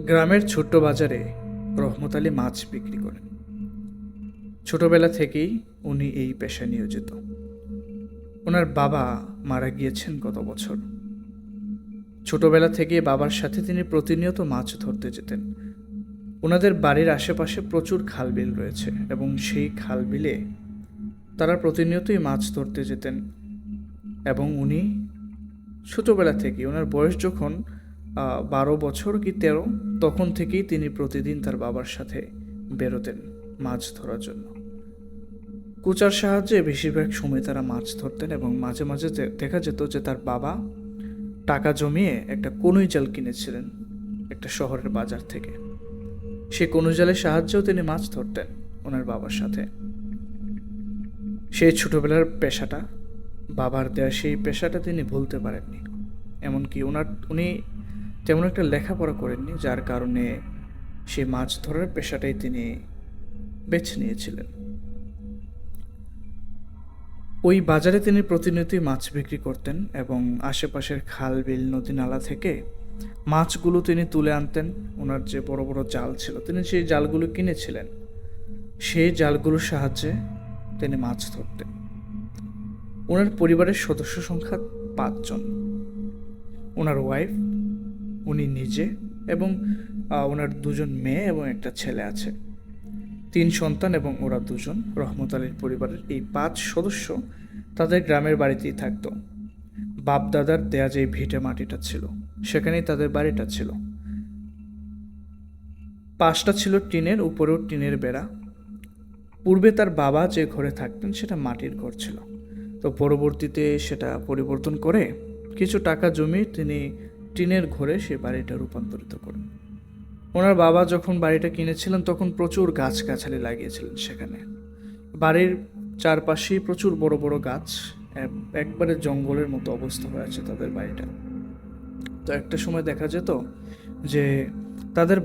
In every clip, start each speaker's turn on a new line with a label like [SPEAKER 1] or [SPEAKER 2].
[SPEAKER 1] গ্রামের ছোট্ট বাজারে রহমত আলী মাছ বিক্রি করেন। ছোটবেলা থেকেই উনি এই পেশায় নিয়োজিত। ওনার বাবা মারা গিয়েছেন গত বছর। ছোটবেলা থেকে বাবার সাথে তিনি প্রতিনিয়ত মাছ ধরতে যেতেন। ওনাদের বাড়ির আশেপাশে প্রচুর খালবিল রয়েছে এবং সেই খালবিলে তারা প্রতিনিয়তই মাছ ধরতে যেতেন। এবং উনি ছোটবেলা থেকে, ওনার বয়স যখন 12 বছর কি 13, তখন থেকেই তিনি প্রতিদিন তার বাবার সাথে বেরোতেন মাছ ধরার জন্য। কুচার সাহায্যে বেশিরভাগ সময় তারা মাছ ধরতেন এবং মাঝে মাঝে দেখা যেত যে তার বাবা টাকা জমিয়ে একটা কনুই জাল কিনেছিলেন একটা শহরের বাজার থেকে। সেই কনুই জালের সাহায্যেও তিনি মাছ ধরতেন ওনার বাবার সাথে। সেই ছোটবেলার পেশাটা, বাবার দেয়া সেই পেশাটা তিনি ভুলতে পারেননি। এমনকি উনি তেমন একটা লেখাপড়া করেননি, যার কারণে সেই মাছ ধরার পেশাটাই তিনি বেছে নিয়েছিলেন। ওই বাজারে তিনি প্রতিনিয়তই মাছ বিক্রি করতেন এবং আশেপাশের খাল বিল নদী নালা থেকে মাছগুলো তিনি তুলে আনতেন। ওনার যে বড় বড় জাল ছিল, তিনি সেই জালগুলো কিনেছিলেন। সেই জালগুলোর সাহায্যে তিনি মাছ ধরতেন। ওনার পরিবারের সদস্য সংখ্যা 5 জন। ওনার ওয়াইফ, উনি নিজে এবং ওনার 2 জন মেয়ে এবং একটা ছেলে আছে। 3 সন্তান এবং ওরা 2 জন। রহমত আলীর পরিবারের এই 5 সদস্য তাদের গ্রামের বাড়িতেই থাকতো। বাপ দাদার দেয়া যে ভিটে মাটিটা ছিল, সেখানেই তাদের বাড়িটা ছিল। পাশটা ছিল টিনের, উপরেও টিনের বেড়া। পূর্বে তার বাবা যে ঘরে থাকতেন সেটা মাটির ঘর ছিল। তো পরবর্তীতে সেটা পরিবর্তন করে কিছু টাকা জমিয়ে তিনি টিনের ঘরে সে বাড়িটা রূপান্তরিত করেন। ওনার বাবা যখন বাড়িটা কিনেছিলেন তখন প্রচুর গাছগাছালি লাগিয়েছিলেন সেখানে। বাড়ির চারপাশেই প্রচুর বড় বড় গাছ, একবারে জঙ্গলের মতো অবস্থা হয়ে আছে তাদের বাড়িটা। তো একটা সময় দেখা যেত যে তাদের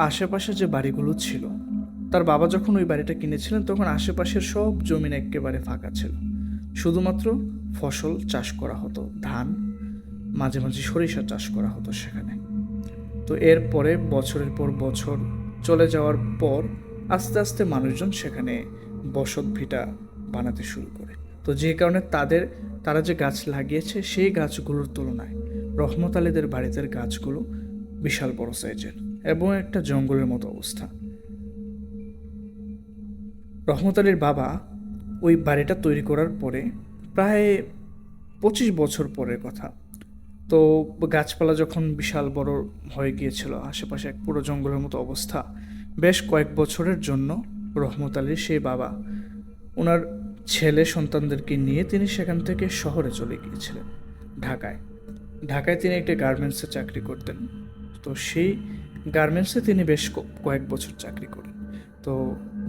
[SPEAKER 1] আশেপাশে যে বাড়িগুলো ছিল, তার বাবা যখন ওই বাড়িটা কিনেছিলেন তখন আশেপাশের সব জমিন একেবারে ফাঁকা ছিল। শুধুমাত্র ফসল চাষ করা হতো, ধান, মাঝে মাঝে সরিষা চাষ করা হতো সেখানে। তো এরপরে বছরের পর বছর চলে যাওয়ার পর আস্তে আস্তে মানুষজন সেখানে বসত ভিটা বানাতে শুরু করে। তো যে কারণে তারা যে গাছ লাগিয়েছে সেই গাছগুলোর তুলনায় রহমত আলীদের বাড়িতে গাছগুলো বিশাল বড় সাইজের এবং একটা জঙ্গলের মতো অবস্থা। রহমত আলীর বাবা ওই বাড়িটা তৈরি করার পরে প্রায় 25 বছর পরের কথা। তো গাছপালা যখন বিশাল বড় হয়ে গিয়েছিল, আশেপাশে এক পুরো জঙ্গলের মতো অবস্থা, বেশ কয়েক বছরের জন্য রহমত আলীর সেই বাবা ওনার ছেলে সন্তানদেরকে নিয়ে তিনি সেখান থেকে শহরে চলে গিয়েছিলেন, ঢাকায় তিনি একটা গার্মেন্টসে চাকরি করতেন। তো সেই গার্মেন্টসে তিনি বেশ কয়েক বছর চাকরি করেন। তো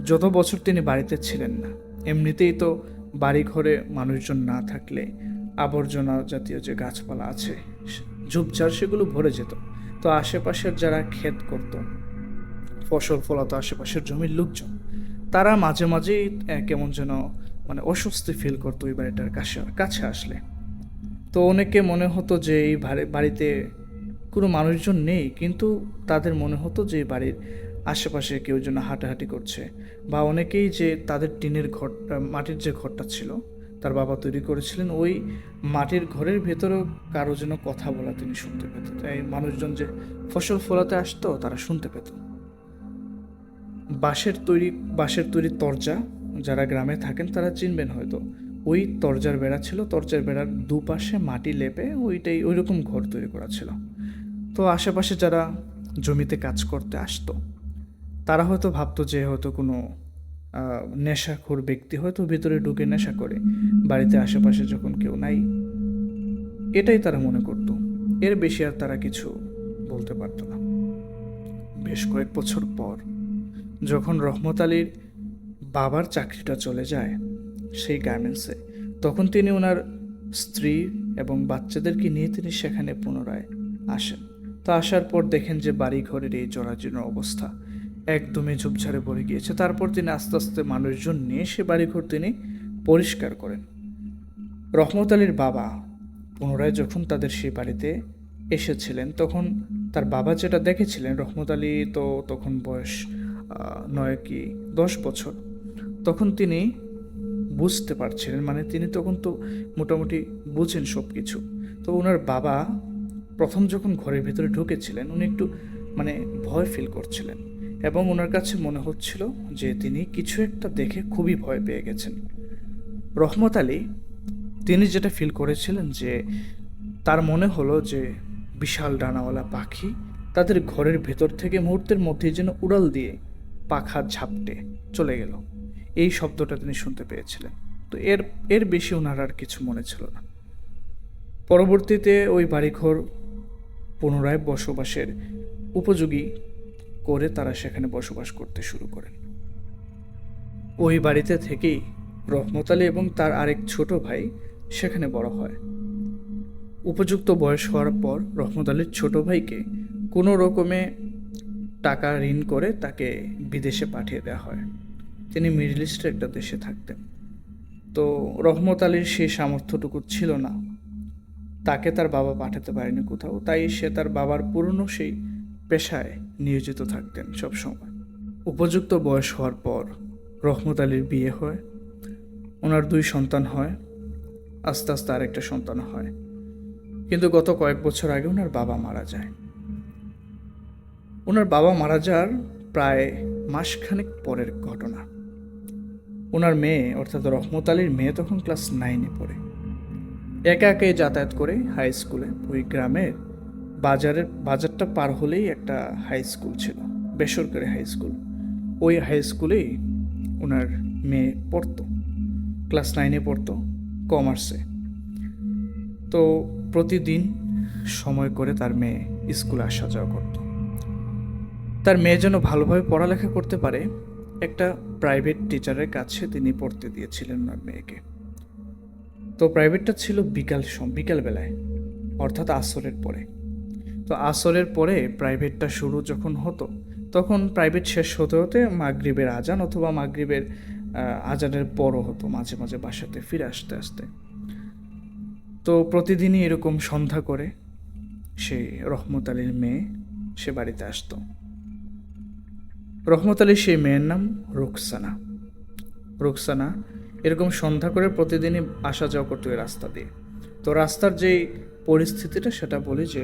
[SPEAKER 1] যত বছর তিনি বাড়িতে ছিলেন না, এমনিতেই তো বাড়ি ঘরে মানুষজন না থাকলে আবর্জনা জাতীয় যে গাছপালা আছে, ঝোপঝাড়, সেগুলো ভরে যেত। তো আশেপাশের যারা ক্ষেত করত, ফসল ফলাতো, আশেপাশের জমির লোকজন, তারা মাঝে মাঝেই কেমন যেন অস্বস্তি ফিল করতো ওই বাড়িটার কাছে আসলে। তো অনেকে মনে হতো যে এই বাড়িতে কোনো মানুষজন নেই, কিন্তু তাদের মনে হতো যে বাড়ির আশেপাশে কেউ যেন হাঁটাহাঁটি করছে। বা অনেকেই যে তাদের টিনের ঘরটা, মাটির যে ঘরটা ছিল তার বাবা তৈরি করেছিলেন, ওই মাটির ঘরের ভেতরেও কারো যেন কথা বলা তিনি শুনতে পেত। তাই মানুষজন যে ফসল ফলাতে আসতো তারা শুনতে পেত। বাঁশের তৈরি তরজা, যারা গ্রামে থাকেন তারা চিনবেন হয়তো। ওই তরজার বেড়া ছিল, তরজার বেড়ার দুপাশে মাটি লেপে ওইটাই ওইরকম ঘর তৈরি করা ছিল। তো আশেপাশে যারা জমিতে কাজ করতে আসতো তারা হয়তো ভাবতো যে হয়তো কোনো নেশাখোর ব্যক্তি হয়তো ভিতরে ঢুকে নেশা করে বাড়িতে আশেপাশে যখন কেউ নাই, এটাই তারা মনে করতো। এর বেশি আর তারা কিছু বলতে পারতো না। বেশ কয়েক বছর পর যখন রহমত আলীর বাবার চাকরিটা চলে যায় সেই গার্মেন্টসে, তখন তিনি ওনার স্ত্রী এবং বাচ্চাদেরকে নিয়ে তিনি সেখানে পুনরায় আসেন। তো আসার পর দেখেন যে বাড়ি ঘরের এই জরাজীর্ণ অবস্থা, একদমই ঝোপঝাড়ে ভরে গিয়েছে। তারপর তিনি আস্তে আস্তে মানুষজন নিয়ে সে বাড়িঘর তিনি পরিষ্কার করেন। রহমত আলীর বাবা পুনরায় যখন তাদের সেই বাড়িতে এসেছিলেন, তখন তার বাবা যেটা দেখেছিলেন, রহমত আলী তো তখন বয়স 9 কি 10 বছর, তখন তিনি বুঝতে পারছিলেন, মানে তিনি তখন তো মোটামুটি বুঝেন সব কিছু। তো ওনার বাবা প্রথম যখন ঘরের ভিতরে ঢুকেছিলেন উনি একটু মানে ভয় ফিল করছিলেন এবং ওনার কাছে মনে হচ্ছিল যে তিনি কিছু একটা দেখে খুবই ভয় পেয়ে গেছেন। রহমত আলী তিনি যেটা ফিল করেছিলেন যে তার মনে হলো যে বিশাল ডানাওয়ালা পাখি তাদের ঘরের ভেতর থেকে মুহূর্তের মধ্যেই যেন উড়াল দিয়ে পাখা ঝাপটে চলে গেল, এই শব্দটা তিনি শুনতে পেয়েছিলেন। তো এর বেশি ওনার আর কিছু মনে ছিল না। পরবর্তীতে ওই বাড়িঘর পুনরায় বসবাসের উপযোগী করে তারা সেখানে বসবাস করতে শুরু করেন। ওই বাড়িতে থেকেই রহমত আলী এবং তার আরেক ছোট ভাই সেখানে বড় হয়। উপযুক্ত বয়স হওয়ার পর রহমত আলীর ছোট ভাইকে কোনো রকমে টাকা ঋণ করে তাকে বিদেশে পাঠিয়ে দেওয়া হয়। তিনি মিডল ইস্টের একটা দেশে থাকতেন। তো রহমত আলীর সেই সামর্থ্যটুকু ছিল না, তাকে তার বাবা পাঠাতে পারেনি কোথাও, তাই সে তার বাবার পুরনো সেই পেশায় নিয়োজিত থাকতেন সবসময়। উপযুক্ত বয়স হওয়ার পর রহমত আলীর বিয়ে হয়, ওনার 2 সন্তান হয়, আস্তে আস্তে আরেকটা সন্তান হয়। কিন্তু গত কয়েক বছর আগে ওনার বাবা মারা যায়। ওনার বাবা মারা যাওয়ার প্রায় মাসখানেক পরের ঘটনা। ওনার মেয়ে অর্থাৎ রহমত আলীর মেয়ে তখন ক্লাস 9-এ পড়ে। একা একাই যাতায়াত করে হাই স্কুলে। ওই গ্রামের বাজারটা পার হলেই একটা হাই স্কুল ছিল, বেসরকারি হাই স্কুল। ওই হাই স্কুলেই ওনার মেয়ে পড়তো, ক্লাস 9-এ পড়তো, কমার্সে। তো প্রতিদিন সময় করে তার মেয়ে স্কুলে আসা যাওয়া করতো। তার মেয়ে যেন ভালোভাবে পড়ালেখা করতে পারে একটা প্রাইভেট টিচারের কাছে তিনি পড়তে দিয়েছিলেন ওনার মেয়েকে। তো প্রাইভেটটা ছিল বিকালবেলায়, অর্থাৎ আসরের পরে। তো আসরের পরে প্রাইভেটটা শুরু যখন হতো, তখন প্রাইভেট শেষ হতে হতে মাগরিবের আজান অথবা মাগরিবের আজানের পরও হতো, মাঝে মাঝে বাসাতে ফিরে আসতে আসতে। তো প্রতিদিনই এরকম সন্ধ্যা করে সেই রহমত আলীর মেয়ে সে বাড়িতে আসতো। রহমত আলীর সেই মেয়ের নাম রুকসানা এরকম সন্ধ্যা করে প্রতিদিনই আসা যাওয়া করতো এই রাস্তা দিয়ে। তো রাস্তার যেই পরিস্থিতিটা সেটা বলি যে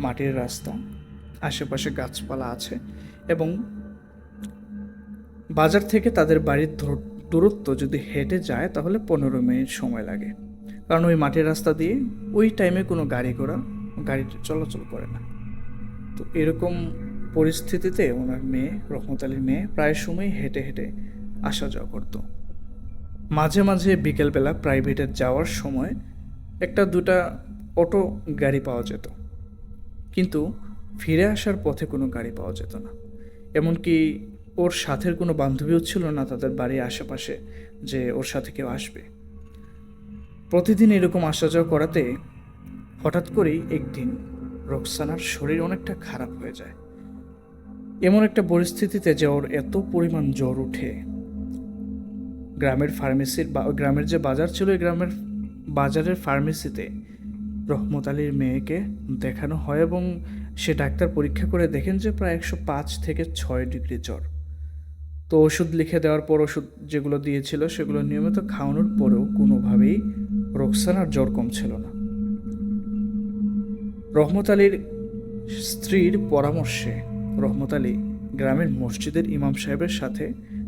[SPEAKER 1] মাটির রাস্তা, আশেপাশে গাছপালা আছে এবং বাজার থেকে তাদের বাড়ির দূরত্ব যদি হেঁটে যায় তাহলে 15 মিনিট সময় লাগে, কারণ ওই মাটির রাস্তা দিয়ে ওই টাইমে কোনো গাড়ি চলাচল করে না। তো এরকম পরিস্থিতিতে ওনার মেয়ে রহমত আলীর মেয়ে প্রায় সময় হেঁটে হেঁটে আসা যাওয়া করতো। মাঝে মাঝে বিকেলবেলা প্রাইভেটে যাওয়ার সময় 1-2টা অটো গাড়ি পাওয়া যেত, কিন্তু ফিরে আসার পথে কোনো গাড়ি পাওয়া যেত না। এমনকি ওর সাথের কোনো বান্ধবীও ছিল না তাদের বাড়ির আশেপাশে যে ওর সাথে কেউ আসবে। প্রতিদিন এরকম আসা যাওয়া করাতে হঠাৎ করেই একদিন রোকসানার শরীর অনেকটা খারাপ হয়ে যায়। এমন একটা পরিস্থিতিতে যে ওর এত পরিমাণ জ্বর উঠে, গ্রামের ফার্মেসির গ্রামের যে বাজার ছিল ওই গ্রামের বাজারের ফার্মেসিতে রহমত আলীর মেয়েকে দেখানো হয় এবং সে ডাক্তার পরীক্ষা করে দেখেন যে প্রায় 105 থেকে 6 ডিগ্রি জ্বর। তো ওষুধ লিখে দেওয়ার পর ওষুধ যেগুলো দিয়েছিল সেগুলো নিয়মিত খাওয়ানোর পরেও কোনোভাবেই রোকসানার জ্বর কমছিল না। রহমত আলীর স্ত্রীর পরামর্শে রহমত আলী গ্রামের মসজিদের ইমাম সাহেবের সাথে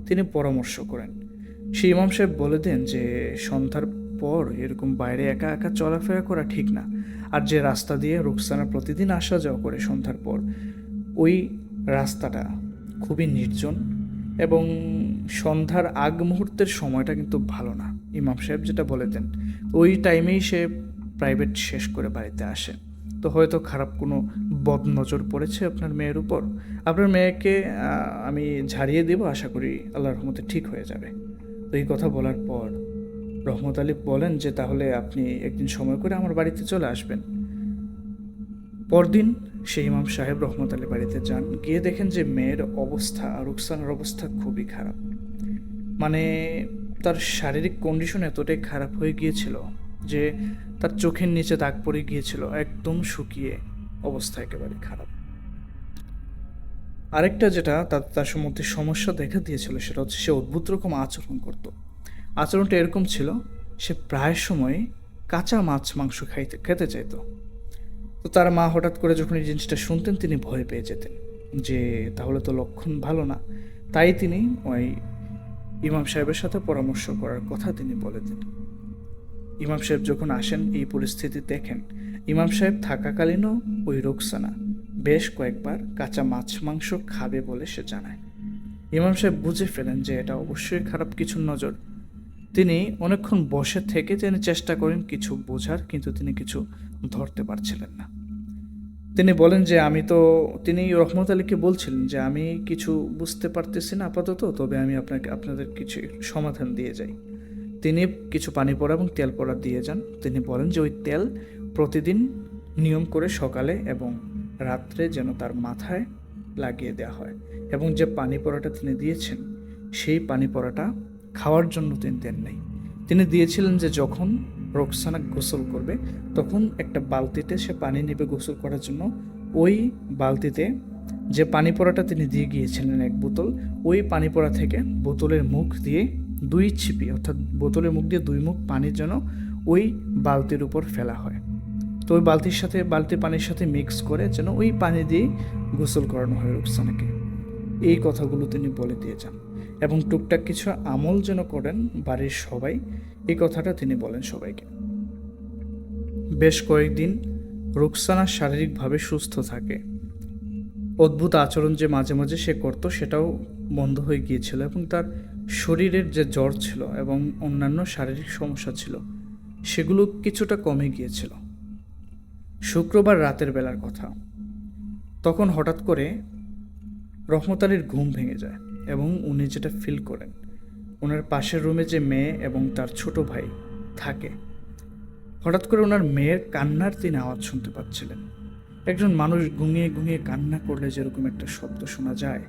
[SPEAKER 1] তিনি পরামর্শ করেন। সেই ইমাম সাহেব বলে দেন যে সন্ধ্যার পর এরকম বাইরে একা একা চলাফেরা করা ঠিক না। আর যে রাস্তা দিয়ে রুকসানা প্রতিদিন আসা যাওয়া করে সন্ধ্যার পর, ওই রাস্তাটা খুবই নির্জন এবং সন্ধ্যার আগ মুহূর্তের সময়টা কিন্তু ভালো না। ইমাম সাহেব যেটা বলে দেন, ওই টাইমেই সে প্রাইভেট শেষ করে বাড়িতে আসে। তো হয়তো খারাপ কোনো বদনজর পড়েছে আপনার মেয়ের উপর। আপনার মেয়েকে আমি ঝাড়িয়ে দেব, আশা করি আল্লাহর রহমতে ঠিক হয়ে যাবে। তো এই কথা বলার পর রহমত আলী বলেন যে তাহলে আপনি একদিন সময় করে আমার বাড়িতে চলে আসবেন। পরদিন সেই ইমাম সাহেব রহমত আলী বাড়িতে যান, গিয়ে দেখেন যে মেয়ের অবস্থা, রুকসানার অবস্থা খুবই খারাপ। মানে তার শারীরিক কন্ডিশন এতটাই খারাপ হয়ে গিয়েছিল যে তার চোখের নিচে দাগ পড়ে গিয়েছিল, একদম শুকিয়ে অবস্থা একেবারে খারাপ। আরেকটা যেটা তার মধ্যে সমস্যা দেখা দিয়েছিল সেটা হচ্ছে সে অদ্ভুত রকম আচরণ করত। আচরণটা এরকম ছিল, সে প্রায় সময় কাঁচা মাছ মাংস খেতে চাইতো। তো তার মা হঠাৎ করে যখন এই জিনিসটা শুনতেন তিনি ভয় পেয়ে যেতেন যে তাহলে তো লক্ষণ ভালো না। তাই তিনি ওই ইমাম সাহেবের সাথে পরামর্শ করার কথা তিনি বলে দেন। ইমাম সাহেব যখন আসেন এই পরিস্থিতি দেখেন, ইমাম সাহেব থাকাকালীনও ওই রুকসানা বেশ কয়েকবার কাঁচা মাছ মাংস খাবে বলে সে জানায়। ইমাম সাহেব বুঝে ফেলেন যে এটা অবশ্যই খারাপ কিছুর নজর। তিনি অনেকক্ষণ বসে থেকে তিনি চেষ্টা করেন কিছু বোঝার, কিন্তু তিনি কিছু ধরতে পারছিলেন না। তিনি বলেন যে তিনি রহমত আলীকে বলছিলেন যে আমি কিছু বুঝতে পারতেছি না আপাতত, তবে আমি আপনাদের কিছু সমাধান দিয়ে যাই। তিনি কিছু পানি পড়া এবং তেল পড়া দিয়ে যান। তিনি বলেন যে ওই তেল প্রতিদিন নিয়ম করে সকালে এবং রাত্রে যেন তার মাথায় লাগিয়ে দেওয়া হয়, এবং যে পানি পড়াটা তিনি দিয়েছেন সেই পানি পড়াটা খাওয়ার জন্য তিনি দেন নাই। তিনি দিয়েছিলেন যে যখন রোকসানা গোসল করবে তখন একটা বালতিতে সে পানি নেবে গোসল করার জন্য, ওই বালতিতে যে পানি পড়াটা তিনি দিয়ে গিয়েছিলেন এক বোতল, ওই পানি পড়া থেকে বোতলের মুখ দিয়ে 2 ছিপি, অর্থাৎ বোতলের মুখ দিয়ে 2 মুখ পানি যেন ওই বালতির উপর ফেলা হয়। তো ওই বালতির পানির সাথে মিক্স করে যেন ওই পানি দিয়ে গোসল করানো হয় রুকসানাকে। এই কথাগুলো তিনি বলে দিয়ে যান এবং টুকটাক কিছু আমল যেন করেন বাড়ির সবাই, এই কথাটা তিনি বলেন সবাইকে। বেশ কয়েকদিন রুকসানা শারীরিকভাবে সুস্থ থাকে। অদ্ভুত আচরণ যে মাঝে মাঝে সে করত সেটাও বন্ধ হয়ে গিয়েছিল, এবং তার শরীরের যে জ্বর ছিল এবং অন্যান্য শারীরিক সমস্যা ছিল সেগুলো কিছুটা কমে গিয়েছিল। শুক্রবার রাতের বেলার কথা, তখন হঠাৎ করে রহমত আলীর ঘুম ভেঙে যায় এবং উনি যেটা ফিল করেন, ওনার পাশের রুমে যে মেয়ে এবং তার ছোট ভাই থাকে, হঠাৎ করে ওনার মেয়ের কান্নার তিনি আওয়াজ শুনতে পাচ্ছিলেন। একজন মানুষ ঘুমিয়ে ঘুমিয়ে কান্না করলে যেরকম একটা শব্দ শোনা যায়,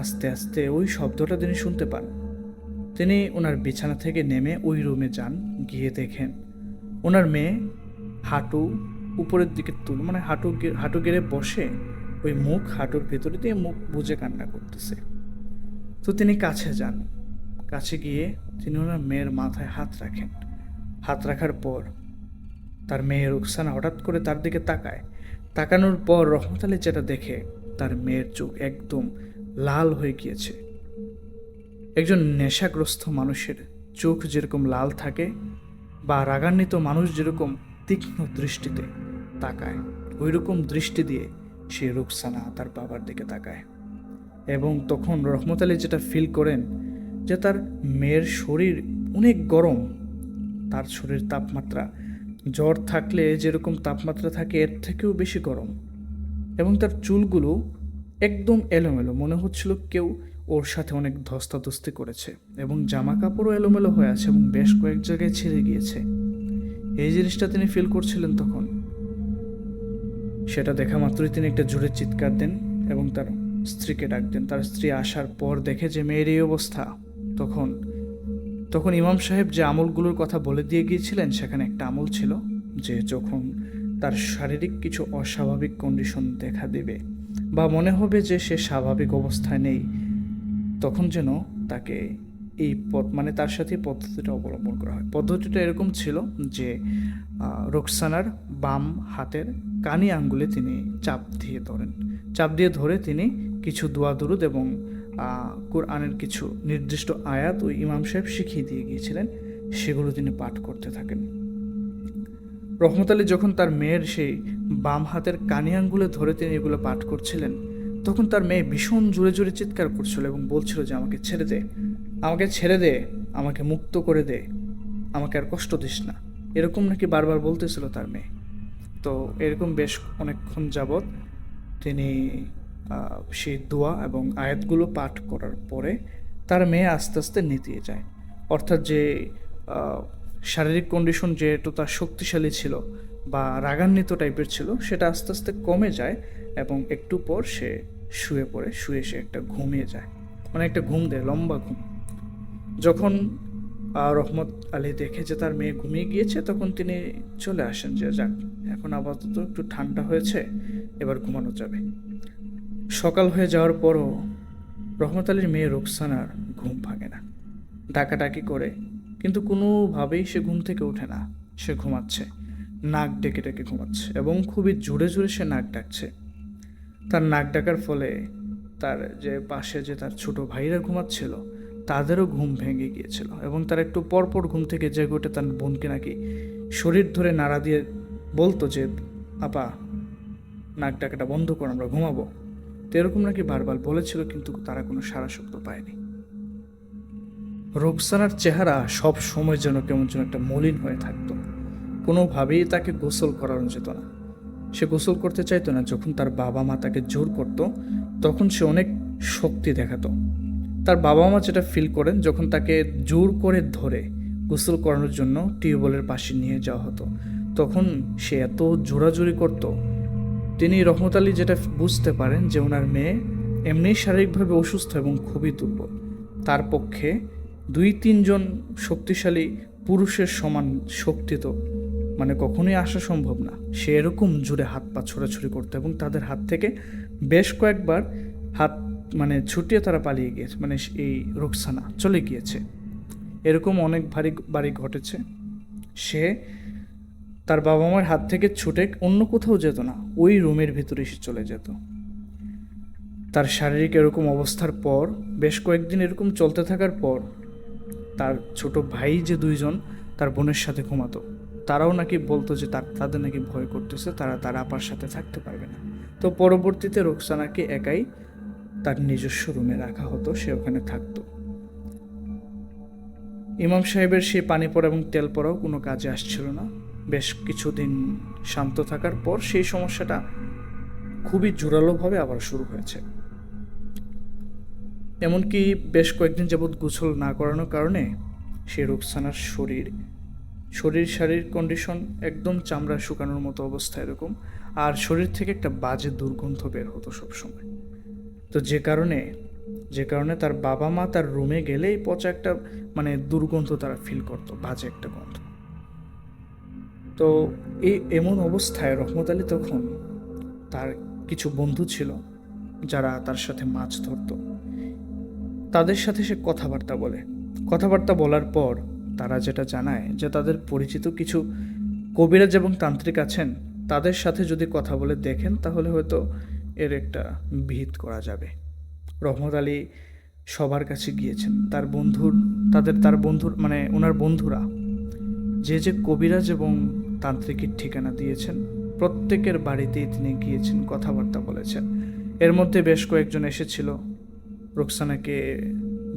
[SPEAKER 1] আস্তে আস্তে ওই শব্দটা তিনি শুনতে পান। তিনি ওনার বিছানা থেকে নেমে ওই রুমে যান, গিয়ে দেখেন ওনার মেয়ে হাঁটু উপরের দিকে মানে হাঁটু গেড়ে বসে ওই হাঁটুর ভেতরে দিয়ে মুখ বুজে কান্না করতেছে। তো তিনি কাছে যান, কাছে গিয়ে তিনি ওনার মেয়ের মাথায় হাত রাখেন। হাত রাখার পর তার মেয়ে রুকসানা হঠাৎ করে তার দিকে তাকানোর পর রহমত আলী যেটা দেখে, তার মেয়ের চোখ একদম লাল হয়ে গিয়েছে। একজন নেশাগ্রস্ত মানুষের চোখ যেরকম লাল থাকে বা রাগান্বিত মানুষ যেরকম তীক্ষ্ণ দৃষ্টিতে তাকায়, ওই রকম দৃষ্টি দিয়ে সে রুকসানা তার বাবার দিকে তাকায়। এবং তখন রহমত আলী যেটা ফিল করেন যে তার মেয়ের শরীর অনেক গরম, তার শরীর তাপমাত্রা জ্বর থাকলে যেরকম তাপমাত্রা থাকে এর থেকেও বেশি গরম, এবং তার চুলগুলো একদম এলোমেলো, মনে হচ্ছিল কেউ ওর সাথে অনেক ধস্তাধস্তি করেছে, এবং জামা কাপড়ও এলোমেলো হয়ে আছে এবং বেশ কয়েক জায়গায় ছিঁড়ে গিয়েছে। এই জিনিসটা তিনি ফিল করছিলেন তখন। সেটা দেখা মাত্রই তিনি একটা জোরে চিৎকার দেন এবং তার স্ত্রীকে ডাক দেন। তার স্ত্রী আসার পর দেখে যে মেয়ের এই অবস্থা, তখন ইমাম সাহেব যে আমলগুলোর কথা বলে দিয়ে গিয়েছিলেন সেখানে একটা আমল ছিল যে যখন তার শারীরিক কিছু অস্বাভাবিক কন্ডিশন দেখা দেবে বা মনে হবে যে সে স্বাভাবিক অবস্থায় নেই, তখন যেন তাকে মানে তার সাথে পদ্ধতিটা অবলম্বন করা হয়। পদ্ধতিটা এরকম ছিল যে রোকসানার বাম হাতের কানি আঙ্গুলে তিনি চাপ দিয়ে ধরে তিনি কিছু দোয়া দুরুদ এবং কোরআনের কিছু নির্দিষ্ট আয়াত ওই ইমাম সাহেব শিখিয়ে দিয়ে গিয়েছিলেন, সেগুলো তিনি পাঠ করতে থাকেন। রহমত আলী যখন তার মেয়ের সেই বাম হাতের কানি আঙ্গুলে ধরে তিনি এগুলো পাঠ করছিলেন, তখন তার মেয়ে ভীষণ জোরে জোরে চিৎকার করছিল এবং বলছিল যে আমাকে ছেড়ে দে, আমাকে ছেড়ে দে, আমাকে মুক্ত করে দে, আমাকে আর কষ্ট দিস না, এরকম নাকি বারবার বলতেছিল তার মেয়ে। তো এরকম বেশ অনেকক্ষণ যাবৎ তিনি সেই দোয়া এবং আয়াতগুলো পাঠ করার পরে তার মেয়ে আস্তে আস্তে নেতিয়ে যায়। অর্থাৎ যে শারীরিক কন্ডিশন যেহেতু তার শক্তিশালী ছিল বা রাগান্বিত টাইপের ছিল, সেটা আস্তে আস্তে কমে যায় এবং একটু পর সে শুয়ে পড়ে, শুয়ে সে একটা ঘুমিয়ে যায়, মানে একটা ঘুম দেয়, লম্বা ঘুম। যখন রহমত আলী দেখে যে তার মেয়ে ঘুমিয়ে গিয়েছে, তখন তিনি চলে আসেন যে যাক, এখন আপাতত একটু ঠান্ডা হয়েছে, এবার ঘুমানো যাবে। সকাল হয়ে যাওয়ার পরও রহমত আলীর মেয়ে রোকসানার ঘুম ভাঙে না, ডাকাডাকি করে, কিন্তু কোনোভাবেই সে ঘুম থেকে ওঠে না। সে ঘুমাচ্ছে, নাক ডেকে ডেকে ঘুমাচ্ছে এবং খুবই জোরে জোরে সে নাক ডাকছে। তার নাক ডাকার ফলে তার যে পাশে যে তার ছোট ভাইরা ঘুমাচ্ছিল, তাদেরও ঘুম ভেঙে গিয়েছিল এবং তার একটু পরপর ঘুম থেকে জেগে উঠে তার বোনকে নাকি শরীর ধরে নাড়া দিয়ে বলতো যে আপা, নাক ডাকাটা বন্ধ করো, আমরা ঘুমাবো। তো এরকম নাকি বারবার বলেছিল, কিন্তু তারা কোনো সাড়া শব্দ পায়নি। রোকসানার চেহারা সব সময় যেন কেমন যেন একটা মলিন হয়ে থাকতো। কোনোভাবেই তাকে গোসল করানো যেত না। সে গোসল করতে চাইতো না। যখন তার বাবা মা তাকে জোর করতো, তখন সে অনেক শক্তি দেখাতো। তার বাবা মা যেটা ফিল করেন, যখন তাকে জোর করে ধরে গোসল করানোর জন্য টিউবওয়েলের পাশে নিয়ে যাওয়া হতো, তখন সে এত জোরাজোরি করত। তিনি রহমত আলী যেটা বুঝতে পারেন যে ওনার মেয়ে এমনি শারীরিকভাবে অসুস্থ এবং খুবই দুর্বল, তার পক্ষে 2-3 জন শক্তিশালী পুরুষের সমান শক্তি তো মানে কখনোই আসা সম্ভব না। সে এরকম জোরে হাত পা ছোড়াছুড়ি করতো এবং তাদের হাত থেকে বেশ কয়েকবার হাত মানে ছুটিয়ে তারা পালিয়ে গিয়েছে, মানে এই রোকসানা চলে গিয়েছে। এরকম অনেক বাড়ি ঘটেছে। সে তার বাবা মার হাত থেকে ছুটে অন্য কোথাও যেত না, ওই রুমের ভিতরে সে চলে যেত। তার শারীরিক এরকম অবস্থার পর বেশ কয়েকদিন এরকম চলতে থাকার পর তার ছোট ভাই যে 2 জন তার বোনের সাথে ঘুমাতো, তারাও নাকি বলতো যে তাদের নাকি ভয় করতেছে, তারা তার আপার সাথে থাকতে পারবে না। তো পরবর্তীতে রোকসানাকে একাই তার নিজস্ব রুমে রাখা হতো, সে ওখানে থাকতো। ইমাম সাহেবের সেই পানি পড়া এবং তেল পড়াও কোনো কাজে আসছিল না। বেশ কিছুদিন শান্ত থাকার পর সেই সমস্যাটা খুবই জোরালোভাবে আবার শুরু হয়েছে। এমনকি বেশ কয়েকদিন যাবৎ গোসল না করানোর কারণে সে রোকসানার শারীরিক কন্ডিশন একদম চামড়া শুকানোর মতো অবস্থা এরকম, আর শরীর থেকে একটা বাজে দুর্গন্ধ বের হতো সবসময়। তো যে কারণে তার বাবা মা তার রুমে গেলেই পচা একটা মানে দুর্গন্ধ তারা ফিল করতো, বাজে একটা গন্ধ। তো এমন অবস্থায় রহমত আলী তখন তার কিছু বন্ধু ছিল যারা তার সাথে মাছ ধরতো, তাদের সাথে সে কথাবার্তা বলার পর তারা যেটা জানায় যে তাদের পরিচিত কিছু কবিরাজ এবং তান্ত্রিক আছেন, তাদের সাথে যদি কথা বলে দেখেন তাহলে হয়তো এর একটা বিহিত করা যাবে। রহমত আলী সবার কাছে গিয়েছেন, তার বন্ধুর মানে ওনার বন্ধুরা যে যে কবিরাজ এবং তান্ত্রিকের ঠিকানা দিয়েছেন, প্রত্যেকের বাড়িতেই তিনি গিয়েছেন, কথাবার্তা বলেছেন। এর মধ্যে বেশ কয়েকজন এসেছিল, রোকসানাকে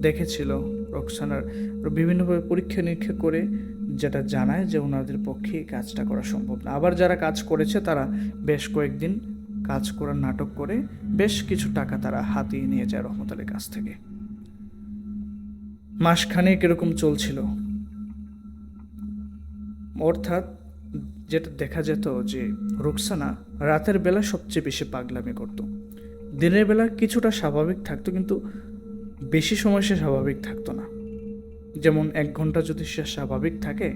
[SPEAKER 1] দেখেছিল। রোকসানার বিভিন্নভাবে পরীক্ষা নিরীক্ষা করে যেটা জানায় যে ওনাদের পক্ষে এই কাজটা করা সম্ভব না। আবার যারা কাজ করেছে তারা বেশ কয়েকদিন কাজ করার নাটক করে বেশ কিছু টাকা তারা হাতিয়ে নিয়ে যায় রহমত আলীর কাছ থেকে। মাসখানেক এরকম চলছিল। অর্থাৎ যেটা দেখা যেত যে রোকসানা রাতের বেলা সবচেয়ে বেশি পাগলামি করত। দিনের বেলা কিছুটা স্বাভাবিক থাকতো, কিন্তু বেশি সময় সে স্বাভাবিক থাকতো না। যেমন 1 ঘন্টা যদি সে স্বাভাবিক থাকে,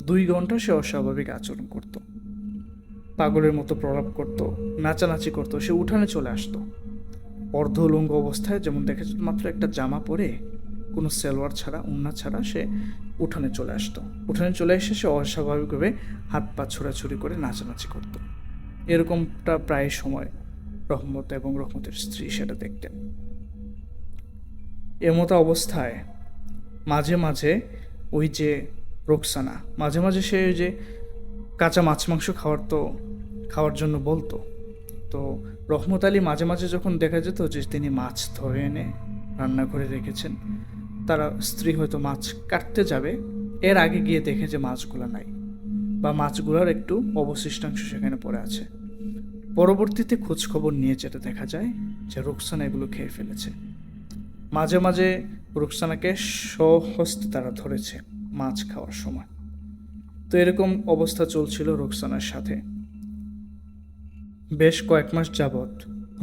[SPEAKER 1] 2 ঘন্টা সে অস্বাভাবিক আচরণ করত, পাগলের মতো প্রলাপ করত, নাচানাচি করত। সে উঠানে চলে আসতো অর্ধউলঙ্গ অবস্থায়, যেমন দেখে মাত্র একটা জামা পরে, কোনো সালোয়ার ছাড়া, ওড়না ছাড়া সে উঠানে চলে আসতো। উঠানে চলে এসে সে অস্বাভাবিকভাবে হাত পা ছোড়াছুড়ি করে নাচানাচি করত। এরকমটা প্রায় সময় রহমত এবং রহমতের স্ত্রী সেটা দেখতেন। এমতো অবস্থায় মাঝে মাঝে ওই যে রোকসানা। মাঝে মাঝে সে ওই যে কাঁচা মাছ মাংস খাওয়ার জন্য বলতো। তো রহমত আলী মাঝে মাঝে যখন দেখা যেত যে তিনি মাছ ধরে এনে রান্না করে রেখেছেন, তার স্ত্রী হয়তো মাছ কাটতে যাবে, এর আগে গিয়ে দেখে যে মাছগুলো নাই, বা মাছগুলোর একটু অবশিষ্টাংশ সেখানে পড়ে আছে। পরবর্তীতে খোঁজ খবর নিয়ে যেটা দেখা যায় যে রোকসানা এগুলো খেয়ে ফেলেছে। মাঝে মাঝে রোকসানাকে স্বহস্তে তারা ধরেছে মাছ খাওয়ার সময়। তো এরকম অবস্থা চলছিল রোকসানার সাথে বেশ কয়েক মাস যাবৎ।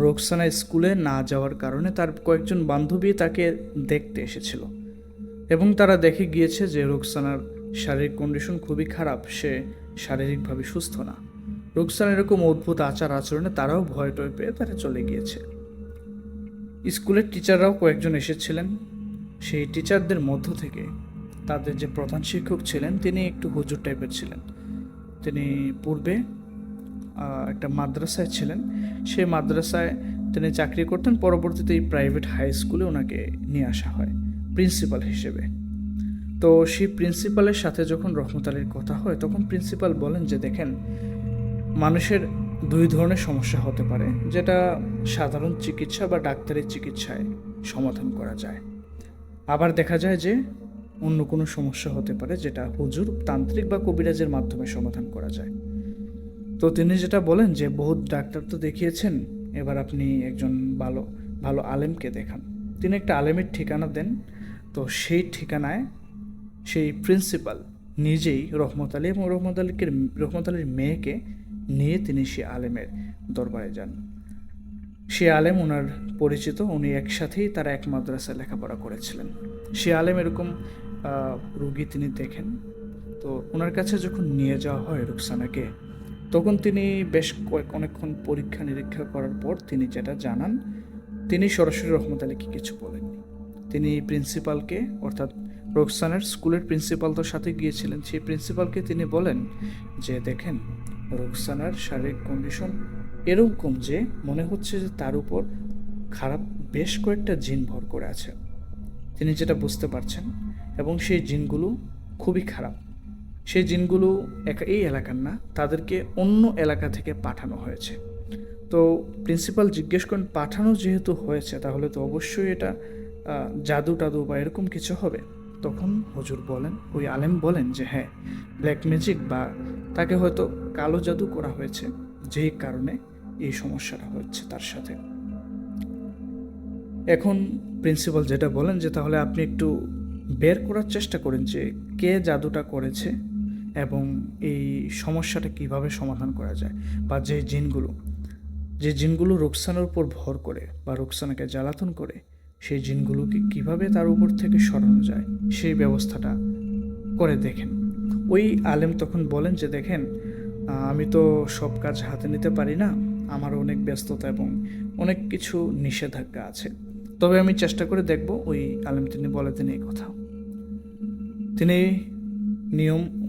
[SPEAKER 1] রোকসানা স্কুলে না যাওয়ার কারণে তার কয়েকজন বান্ধবী তাকে দেখতে এসেছিল এবং তারা দেখে গিয়েছে যে রোকসানার শারীরিক কন্ডিশন খুবই খারাপ, সে শারীরিকভাবে সুস্থ না। রোকসানা এরকম অদ্ভুত আচার আচরণে তারাও ভয় টয় পেয়ে তারা চলে গিয়েছে। স্কুলের টিচাররাও কয়েকজন এসেছিলেন। সেই টিচারদের মধ্য থেকে তাদের যে প্রধান শিক্ষক ছিলেন তিনি একটু হুজুর টাইপের ছিলেন। তিনি পূর্বে একটা মাদ্রাসায় ছিলেন, সেই মাদ্রাসায় তিনি চাকরি করতেন। পরবর্তীতে এই প্রাইভেট হাই স্কুলে ওনাকে নিয়ে আসা হয় প্রিন্সিপাল হিসেবে। তো সেই প্রিন্সিপালের সাথে যখন রহমত আলীর কথা হয় তখন প্রিন্সিপাল বলেন যে দেখেন, মানুষের দুই ধরনের সমস্যা হতে পারে, যেটা সাধারণ চিকিৎসা বা ডাক্তারি চিকিৎসায় সমাধান করা যায়। আবার দেখা যায় যে অন্য কোনো সমস্যা হতে পারে যেটা হুজুর, তান্ত্রিক বা কবিরাজের মাধ্যমে সমাধান করা যায়। তো তিনি যেটা বলেন যে বহুত ডাক্তার তো দেখিয়েছেন, এবার আপনি একজন ভালো ভালো আলেমকে দেখান। তিনি একটা আলেমের ঠিকানা দেন। তো সেই ঠিকানায় সেই প্রিন্সিপাল নিজেই রহমত আলী এবং রহমত আলীর মেয়েকে নিয়ে তিনি সে আলেমের দরবারে যান। সে আলেম ওনার পরিচিত, উনি একসাথেই তারা এক মাদ্রাসায় লেখাপড়া করেছিলেন। সে আলেম এরকম রুগী তিনি দেখেন। তো ওনার কাছে যখন নিয়ে যাওয়া হয় রুকসানাকে, তখন তিনি বেশ অনেকক্ষণ পরীক্ষা নিরীক্ষা করার পর তিনি যেটা জানান, তিনি সরাসরি রহমত আলীকে কিছু বলেননি। তিনি প্রিন্সিপালকে, অর্থাৎ রোকসানার স্কুলের প্রিন্সিপাল তো সাথে গিয়েছিলেন, সেই প্রিন্সিপালকে তিনি বলেন যে দেখেন, রোকসানার শারীরিক কন্ডিশন এরকম যে মনে হচ্ছে যে তার উপর খারাপ বেশ কয়েকটা জিন ভর করে আছে, তিনি যেটা বুঝতে পারছেন, এবং সেই জিনগুলো খুবই খারাপ। সেই জিনগুলো এই এলাকার না, তাদেরকে অন্য এলাকা থেকে পাঠানো হয়েছে। তো প্রিন্সিপাল জিজ্ঞেস করেন, পাঠানো যেহেতু হয়েছে তাহলে তো অবশ্যই এটা জাদু টাদু বা এরকম কিছু হবে। তখন হুজুর বলেন, ওই আলেম বলেন যে হ্যাঁ, ব্ল্যাক ম্যাজিক বা তাকে হয়তো কালো জাদু করা হয়েছে, যেই কারণে এই সমস্যাটা হচ্ছে তার সাথে। এখন প্রিন্সিপাল যেটা বলেন যে তাহলে আপনি একটু বের করার চেষ্টা করেন যে কে জাদুটা করেছে এবং এই সমস্যাটা কিভাবে সমাধান করা যায়, বা যে জিনগুলো রোকসানার উপর ভর করে বা রোকসানাকে জ্বালাতন করে, সেই জিনগুলোকে কিভাবে তার উপর থেকে সরানো যায় সেই ব্যবস্থাটা করে দেখেন। ওই আলেম তখন বলেন যে দেখেন, আমি তো সব কাজ হাতে নিতে পারি না, আমার অনেক ব্যস্ততা এবং অনেক কিছু নিষেধাজ্ঞা আছে, তবে আমি চেষ্টা করে দেখব। ওই আলেম তিনি বলেছেন এই কথা। তিনি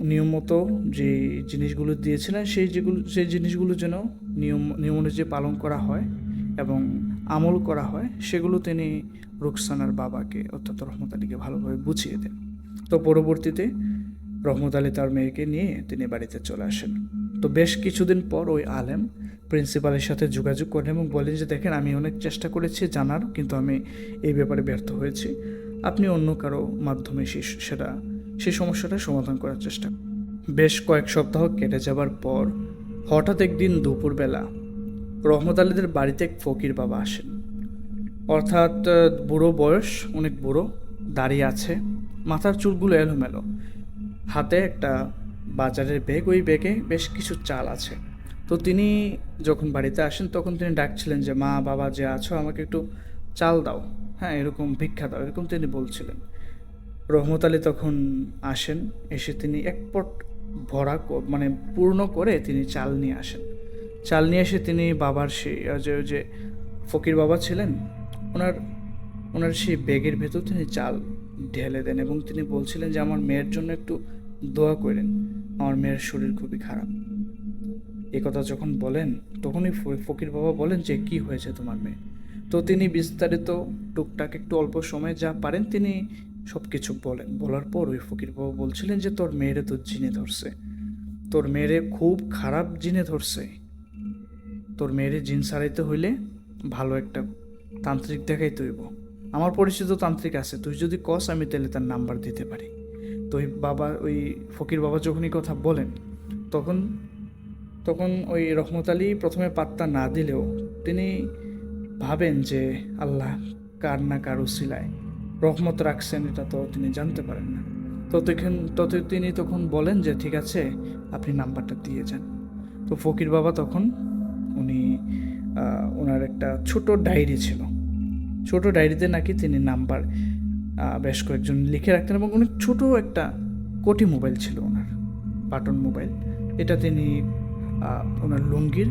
[SPEAKER 1] নিয়ম মতো যে জিনিসগুলো দিয়েছিলেন সেই জিনিসগুলো যেন নিয়ম অনুযায়ী পালন করা হয় এবং আমল করা হয়, সেগুলো তিনি রুকসানার বাবাকে অর্থাৎ রহমত আলীকে ভালোভাবে বুঝিয়ে দেন। তো পরবর্তীতে রহমত আলী তার মেয়েকে নিয়ে তিনি বাড়িতে চলে আসেন। তো বেশ কিছুদিন পর ওই আলেম প্রিন্সিপালের সাথে যোগাযোগ করেন এবং বলেন যে দেখেন, আমি অনেক চেষ্টা করেছি জানার, কিন্তু আমি এই ব্যাপারে ব্যর্থ হয়েছি, আপনি অন্য কারো মাধ্যমে সেই সমস্যাটা সমাধান করার চেষ্টা। বেশ কয়েক সপ্তাহ কেটে যাবার পর হঠাৎ একদিন দুপুরবেলা রহমত আলীদের বাড়িতে এক ফকির বাবা আসেন। অর্থাৎ বুড়ো বয়স, অনেক বুড়ো, দাঁড়িয়ে আছে, মাথার চুলগুলো এলোমেলো, হাতে একটা বাজারের ব্যাগ, ওই ব্যাগে বেশ কিছু চাল আছে। তো তিনি যখন বাড়িতে আসেন তখন তিনি ডাকছিলেন যে মা, বাবা যে আছো, আমাকে একটু চাল দাও, হ্যাঁ এরকম ভিক্ষা দাও, এরকম তিনি বলছিলেন। রহমত আলী তখন আসেন, এসে তিনি এক পট ভরা মানে পূর্ণ করে তিনি চাল নিয়ে আসেন। চাল নিয়ে এসে তিনি বাবার যে ফকির বাবা ছিলেন, ওনার সেই ব্যাগের ভেতর তিনি চাল ঢেলে দেন এবং তিনি বলছিলেন যে আমার মেয়ের জন্য একটু দোয়া করেন, আমার মেয়ের শরীর খুবই খারাপ। এই কথা যখন বলেন তখনই ফকির বাবা বলেন যে কি হয়েছে তোমার মেয়ে। তো তিনি বিস্তারিত টুকটাক একটু অল্প সময় যা পারেন তিনি সব কিছু বলেন। বলার পর ওই ফকির বাবা বলছিলেন যে তোর মেয়েরে তো জিনে ধরছে, তোর মেয়েরে খুব খারাপ জিনে ধরছে, তোর মেয়েরে জিন সারাইতে হইলে ভালো একটা তান্ত্রিক দেখাইতে হইব। আমার পরিচিত তান্ত্রিক আছে, তুই যদি কস আমি তাহলে তার নাম্বার দিতে পারি। তো ওই ফকির বাবা যখনই কথা বলেন তখন তখন ওই রহমত আলী প্রথমে পাত্তা না দিলেও তিনি ভাবেন যে আল্লাহ কার না কার উসিলায় রহমত রাখছেন, এটা তো তিনি জানতে পারেন না। তিনি তখন বলেন যে ঠিক আছে, আপনি নাম্বারটা দিয়ে যান। তো ফকির বাবা তখন উনি ওনার একটা ছোট ডায়েরি ছিল, ছোট ডায়েরিতে নাকি তিনি নাম্বার বেশ কয়েকজন লিখে রাখতেন, এবং অনেক ছোট একটা কোটি মোবাইল ছিল ওনার, বাটন মোবাইল। এটা তিনি ওনার লুঙ্গির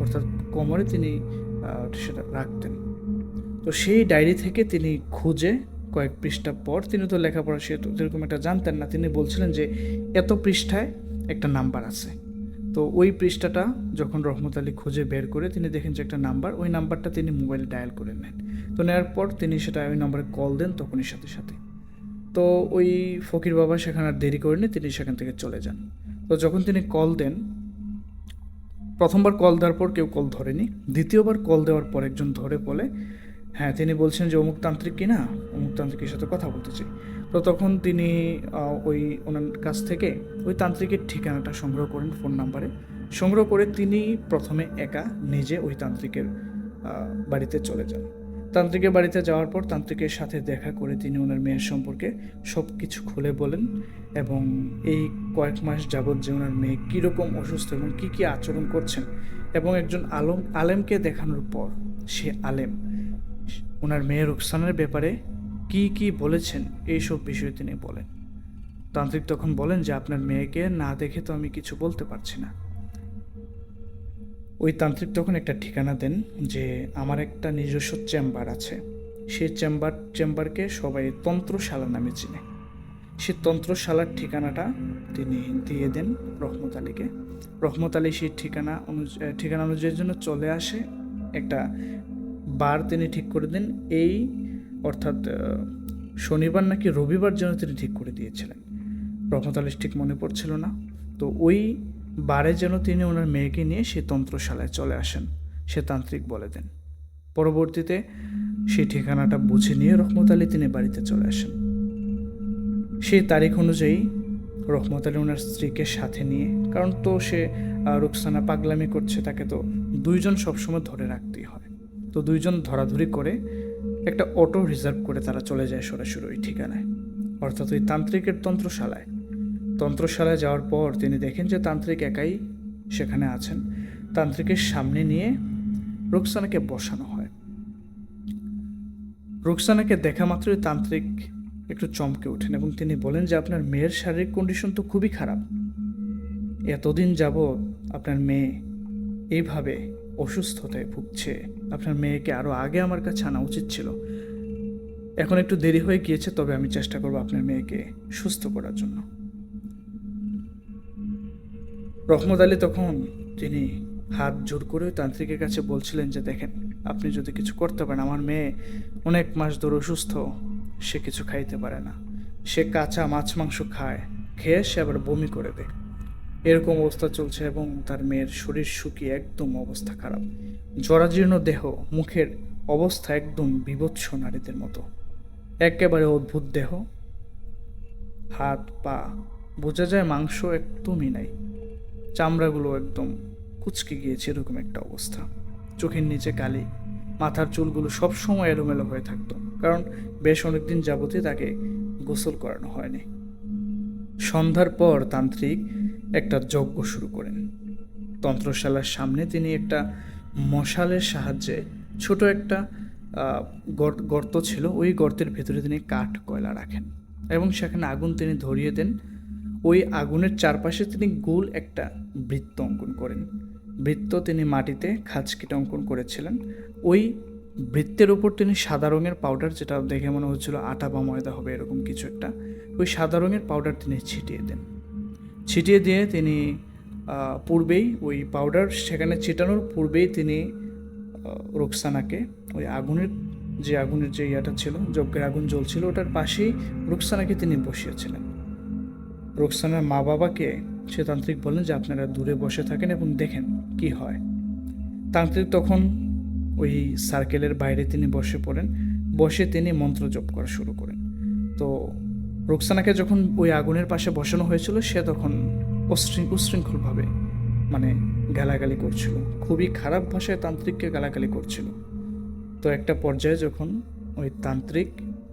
[SPEAKER 1] অর্থাৎ কোমরে তিনি সেটা রাখতেন। তো সেই ডায়েরি থেকে তিনি খুঁজে কয়েক পৃষ্ঠা পর, তিনি তো লেখাপড়া সেরকম একটা জানতেন না, তিনি বলছিলেন যে এত পৃষ্ঠায় একটা নাম্বার আছে। তো ওই পৃষ্ঠাটা যখন রহমত আলী খুঁজে বের করে তিনি দেখেন যে একটা নাম্বার, ওই নাম্বারটা তিনি মোবাইলে ডায়াল করে নেন। তো নেওয়ার পর তিনি সেটা ওই নাম্বারে কল দেন তখনই সাথে সাথে। তো ওই ফকির বাবা সেখানে আর দেরি করেনি, তিনি সেখান থেকে চলে যান। তো যখন তিনি কল দেন, প্রথমবার কল দেওয়ার পর কেউ কল ধরেনি, দ্বিতীয়বার কল দেওয়ার পর একজন ধরে বলে হ্যাঁ, তিনি বলছেন যে অমুক তান্ত্রিক কিনা, অমুক তান্ত্রিকের সাথে কথা বলতে চাই। তো তখন তিনি ওনার কাছ থেকে ওই তান্ত্রিকের ঠিকানাটা সংগ্রহ করেন ফোন নাম্বারে, সংগ্রহ করে তিনি প্রথমে একা নিজে ওই তান্ত্রিকের বাড়িতে চলে যান। তান্ত্রিকের বাড়িতে যাওয়ার পর তান্ত্রিকের সাথে দেখা করে তিনি ওনার মেয়ের সম্পর্কে সব কিছু খুলে বলেন, এবং এই কয়েক মাস যাবৎ যে ওনার মেয়ে কীরকম অসুস্থ এবং কী কী আচরণ করছেন, এবং একজন আলেমকে দেখানোর পর সে আলেম ওনার মেয়ে রুকসানার ব্যাপারে কি কি বলেছেন এইসব বিষয়ে তিনি বলেন। তান্ত্রিক তখন বলেন যে আপনার মেয়েকে না দেখে তো আমি কিছু বলতে পারছি না। ওই তান্ত্রিক তখন একটা ঠিকানা দেন যে আমার একটা নিজস্ব চেম্বার আছে, সেই চেম্বারকে সবাই তন্ত্রশালা নামে চিনে। সেই তন্ত্রশালার ঠিকানাটা তিনি দিয়ে দেন রহমত আলীকে। রহমত আলী সেই ঠিকানা অনুযায়ীর জন্য চলে আসে। একটা বার তিনি ঠিক করে দেন, এই অর্থাৎ শনিবার নাকি রবিবার যেন তিনি ঠিক করে দিয়েছিলেন, রহমত আলী ঠিক মনে পড়ছিল না। তো ওই বারে যেন তিনি ওনার মেয়েকে নিয়ে সেই তন্ত্রশালায় চলে আসেন, সে তান্ত্রিক বলে দেন। পরবর্তীতে সেই ঠিকানাটা বুঝে নিয়ে রহমত আলী তিনি বাড়িতে চলে আসেন। সেই তারিখ অনুযায়ী রহমত আলী ওনার স্ত্রীকে সাথে নিয়ে, কারণ তো সে রুকসানা পাগলামি করছে, তাকে তো দুইজন সবসময় ধরে রাখতেই হয়, তো দুইজন ধরাধরি করে একটা অটো রিজার্ভ করে তারা চলে যায় সরাসরি ওই ঠিকানায়, অর্থাৎ ওই তান্ত্রিকের তন্ত্রশালায় যাওয়ার পর তিনি দেখেন যে তান্ত্রিক একাই সেখানে আছেন। তান্ত্রিকের সামনে নিয়ে রুকসানাকে বসানো হয়। রুকসানাকে দেখা মাত্রই তান্ত্রিক একটু চমকে ওঠেন এবং তিনি বলেন যে আপনার মেয়ের শারীরিক কন্ডিশন তো খুবই খারাপ, এতদিন যাবৎ আপনার মেয়ে এইভাবে অসুস্থতায় ভুগছে, আপনার মেয়েকে আরও আগে আমার কাছে আনা উচিত ছিল। এখন একটু দেরি হয়ে গিয়েছে, তবে আমি চেষ্টা করব আপনার মেয়েকে সুস্থ করার জন্য। রহমত আলী তখন তিনি হাত জোর করে তান্ত্রিকের কাছে বলছিলেন যে দেখেন, আপনি যদি কিছু করতে পারেন, আমার মেয়ে অনেক মাস ধরে অসুস্থ, সে কিছু খাইতে পারে না, সে কাঁচা মাছ মাংস খায়, খেয়ে সে আবার বমি করে দেয়, এরকম অবস্থা চলছে, এবং তার মেয়ের শরীর শুকিয়ে একদম অবস্থা খারাপ, জরাজীর্ণ দেহ, মুখের অবস্থা একদম বিভৎস নারীদের মতো, একেবারে অদ্ভুত দেহ, হাত পা বোঝা যায় মাংস একদমই নাই, চামড়াগুলো একদম কুচকে গিয়েছে, এরকম একটা অবস্থা, চোখের নিচে কালি, মাথার চুলগুলো সবসময় এলোমেলো হয়ে থাকতো, কারণ বেশ অনেকদিন যাবতীয় তাকে গোসল করানো হয়নি। সন্ধ্যার পর তান্ত্রিক একটা যজ্ঞ শুরু করেন। তন্ত্রশালার সামনে তিনি একটা মশালের সাহায্যে, ছোট একটা গর্ত ছিল, ওই গর্তের ভেতরে তিনি কাঠ কয়লা রাখেন এবং সেখানে আগুন তিনি ধরিয়ে দেন। ওই আগুনের চারপাশে তিনি গোল একটা বৃত্ত অঙ্কন করেন। বৃত্ত তিনি মাটিতে খাঁজ কেটে অঙ্কন করেছিলেন। ওই বৃত্তের উপর তিনি সাদা রঙের পাউডার, যেটা দেখে মনে হচ্ছিল আটা বা ময়দা হবে এরকম কিছু একটা, ওই সাদা রঙের পাউডার তিনি ছিটিয়ে দেন। ছিটিয়ে দিয়ে তিনি পূর্বেই ওই পাউডার সেখানে ছিটানোর পূর্বেই তিনি রুকসানাকে ওই আগুনের যে আগুনের যে ইয়াটা ছিল, যজ্ঞের আগুন জ্বলছিল, ওটার পাশেই রুকসানাকে তিনি বসিয়েছিলেন। রুকসানার মা বাবাকে সে তান্ত্রিক বললেন যে আপনারা দূরে বসে থাকেন এবং দেখেন কি হয়। তান্ত্রিক তখন ওই সার্কেলের বাইরে তিনি বসে পড়েন, বসে তিনি মন্ত্র জপ করা শুরু করেন। তো রুকসানাকে যখন ওই আগুনের পাশে বসানো হয়েছিল, সে তখন উশৃঙ্খলভাবে মানে গালাগালি করছিল, খুবই খারাপ ভাষায় তান্ত্রিককে গালাগালি করছিল। তো একটা পর্যায়ে যখন ওই তান্ত্রিক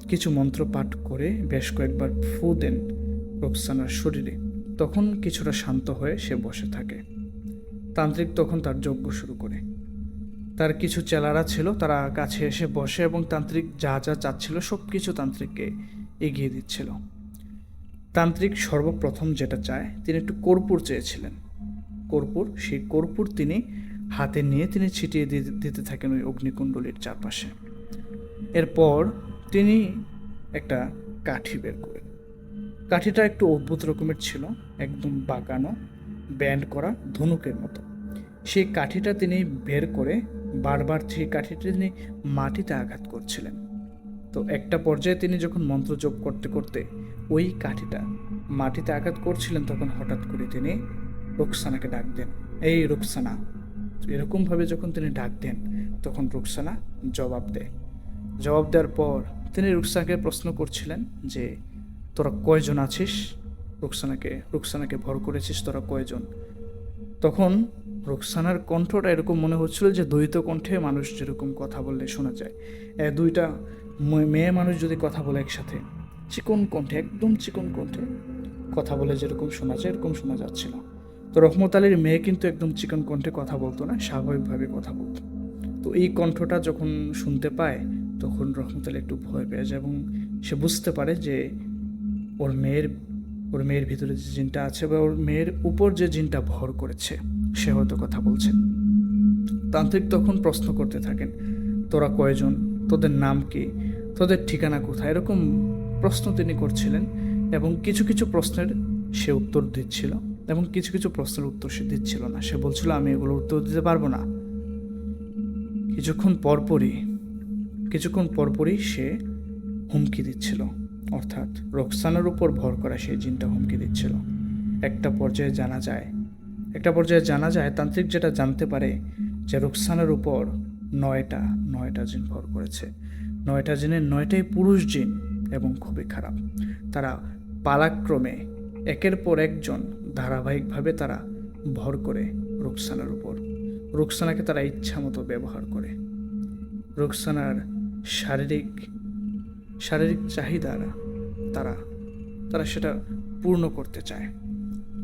[SPEAKER 1] কিছু মন্ত্র পাঠ করে বেশ কয়েকবার ফু দেন রুকসানার শরীরে, তখন কিছুটা শান্ত হয়ে সে বসে থাকে। তান্ত্রিক তখন তার যজ্ঞ শুরু করে। তার কিছু চেলারা ছিল, তারা কাছে এসে বসে এবং তান্ত্রিক যা যা চাচ্ছিল সব কিছু তান্ত্রিককে এগিয়ে দিচ্ছিল। তান্ত্রিক সর্বপ্রথম যেটা চায়, তিনি একটু কর্পূর চেয়েছিলেন। কর্পূর, সেই কর্পূর তিনি হাতে নিয়ে তিনি ছিটিয়ে দিতে থাকেন ওই অগ্নিকুণ্ডলীর চারপাশে। এরপর তিনি একটা কাঠি বের করেন। কাঠিটা একটু অদ্ভুত রকমের ছিল, একদম বাঁকানো, ব্যান্ড করা ধনুকের মতো। সেই কাঠিটা তিনি বের করে বারবার সেই কাঠিটা তিনি মাটিতে আঘাত করছিলেন। তো একটা পর্যায়ে তিনি যখন মন্ত্র জপ করতে করতে ওই কাঠিটা মাটিতে আঘাত করছিলেন, তখন হঠাৎ করে তিনি রুকসানাকে ডাক দেন, এই রুকসানা। এরকমভাবে যখন তিনি ডাক দেন, তখন রুকসানা জবাব দেয়। জবাব দেওয়ার পর তিনি রুকসানাকে প্রশ্ন করছিলেন যে তোরা কয়জন আছিস, রুকসানাকে ভর করেছিস তোরা কয়জন। তখন রুকসানার কণ্ঠটা এরকম মনে হচ্ছিল যে দ্বৈত কণ্ঠে মানুষ যেরকম কথা বললে শোনা যায়, দুইটা মেয়ে মানুষ যদি কথা বলে একসাথে, চিকন কণ্ঠে, একদম চিকন কণ্ঠে কথা বলে যেরকম শোনা যায়, এরকম শোনা যাচ্ছিল। তো রহমত আলীর মেয়ে কিন্তু একদম চিকন কণ্ঠে কথা বলতো না, স্বাভাবিকভাবে কথা বলতো। তো এই কণ্ঠটা যখন শুনতে পায়, তখন রহমত আলী একটু ভয় পেয়ে যায় এবং সে বুঝতে পারে যে ওর মেয়ের ভিতরে যে জিনটা আছে বা ওর মেয়ের উপর যে জিনটা ভর করেছে, সে হয়তো কথা বলছে। তান্ত্রিক তখন প্রশ্ন করতে থাকেন, তোরা কয়জন, তোদের নাম কি, তোদের ঠিকানা কোথায়, এরকম প্রশ্ন তিনি করছিলেন। এবং কিছু কিছু প্রশ্নের সে উত্তর দিচ্ছিল এবং কিছু কিছু প্রশ্নের উত্তর সে দিচ্ছিল না। সে বলছিল আমি এগুলোর উত্তর দিতে পারবো না। কিছুক্ষণ পরপরই সে হুমকি দিচ্ছিল, অর্থাৎ রোকসানার উপর ভর করা সেই জিনটা হুমকি দিচ্ছিল। একটা পর্যায়ে জানা যায় তান্ত্রিক যেটা জানতে পারে যে রোকসানার উপর নয়টা জিন ভর করেছে। 9টা জিনের 9টাই পুরুষ জিন এবং খুবই খারাপ। তারা পালাক্রমে একের পর একজন ধারাবাহিকভাবে তারা ভর করে রুকসানার উপর। রুকসানাকে তারা ইচ্ছা মতো ব্যবহার করে। রুকসানার শারীরিক চাহিদা তারা সেটা পূর্ণ করতে চায়।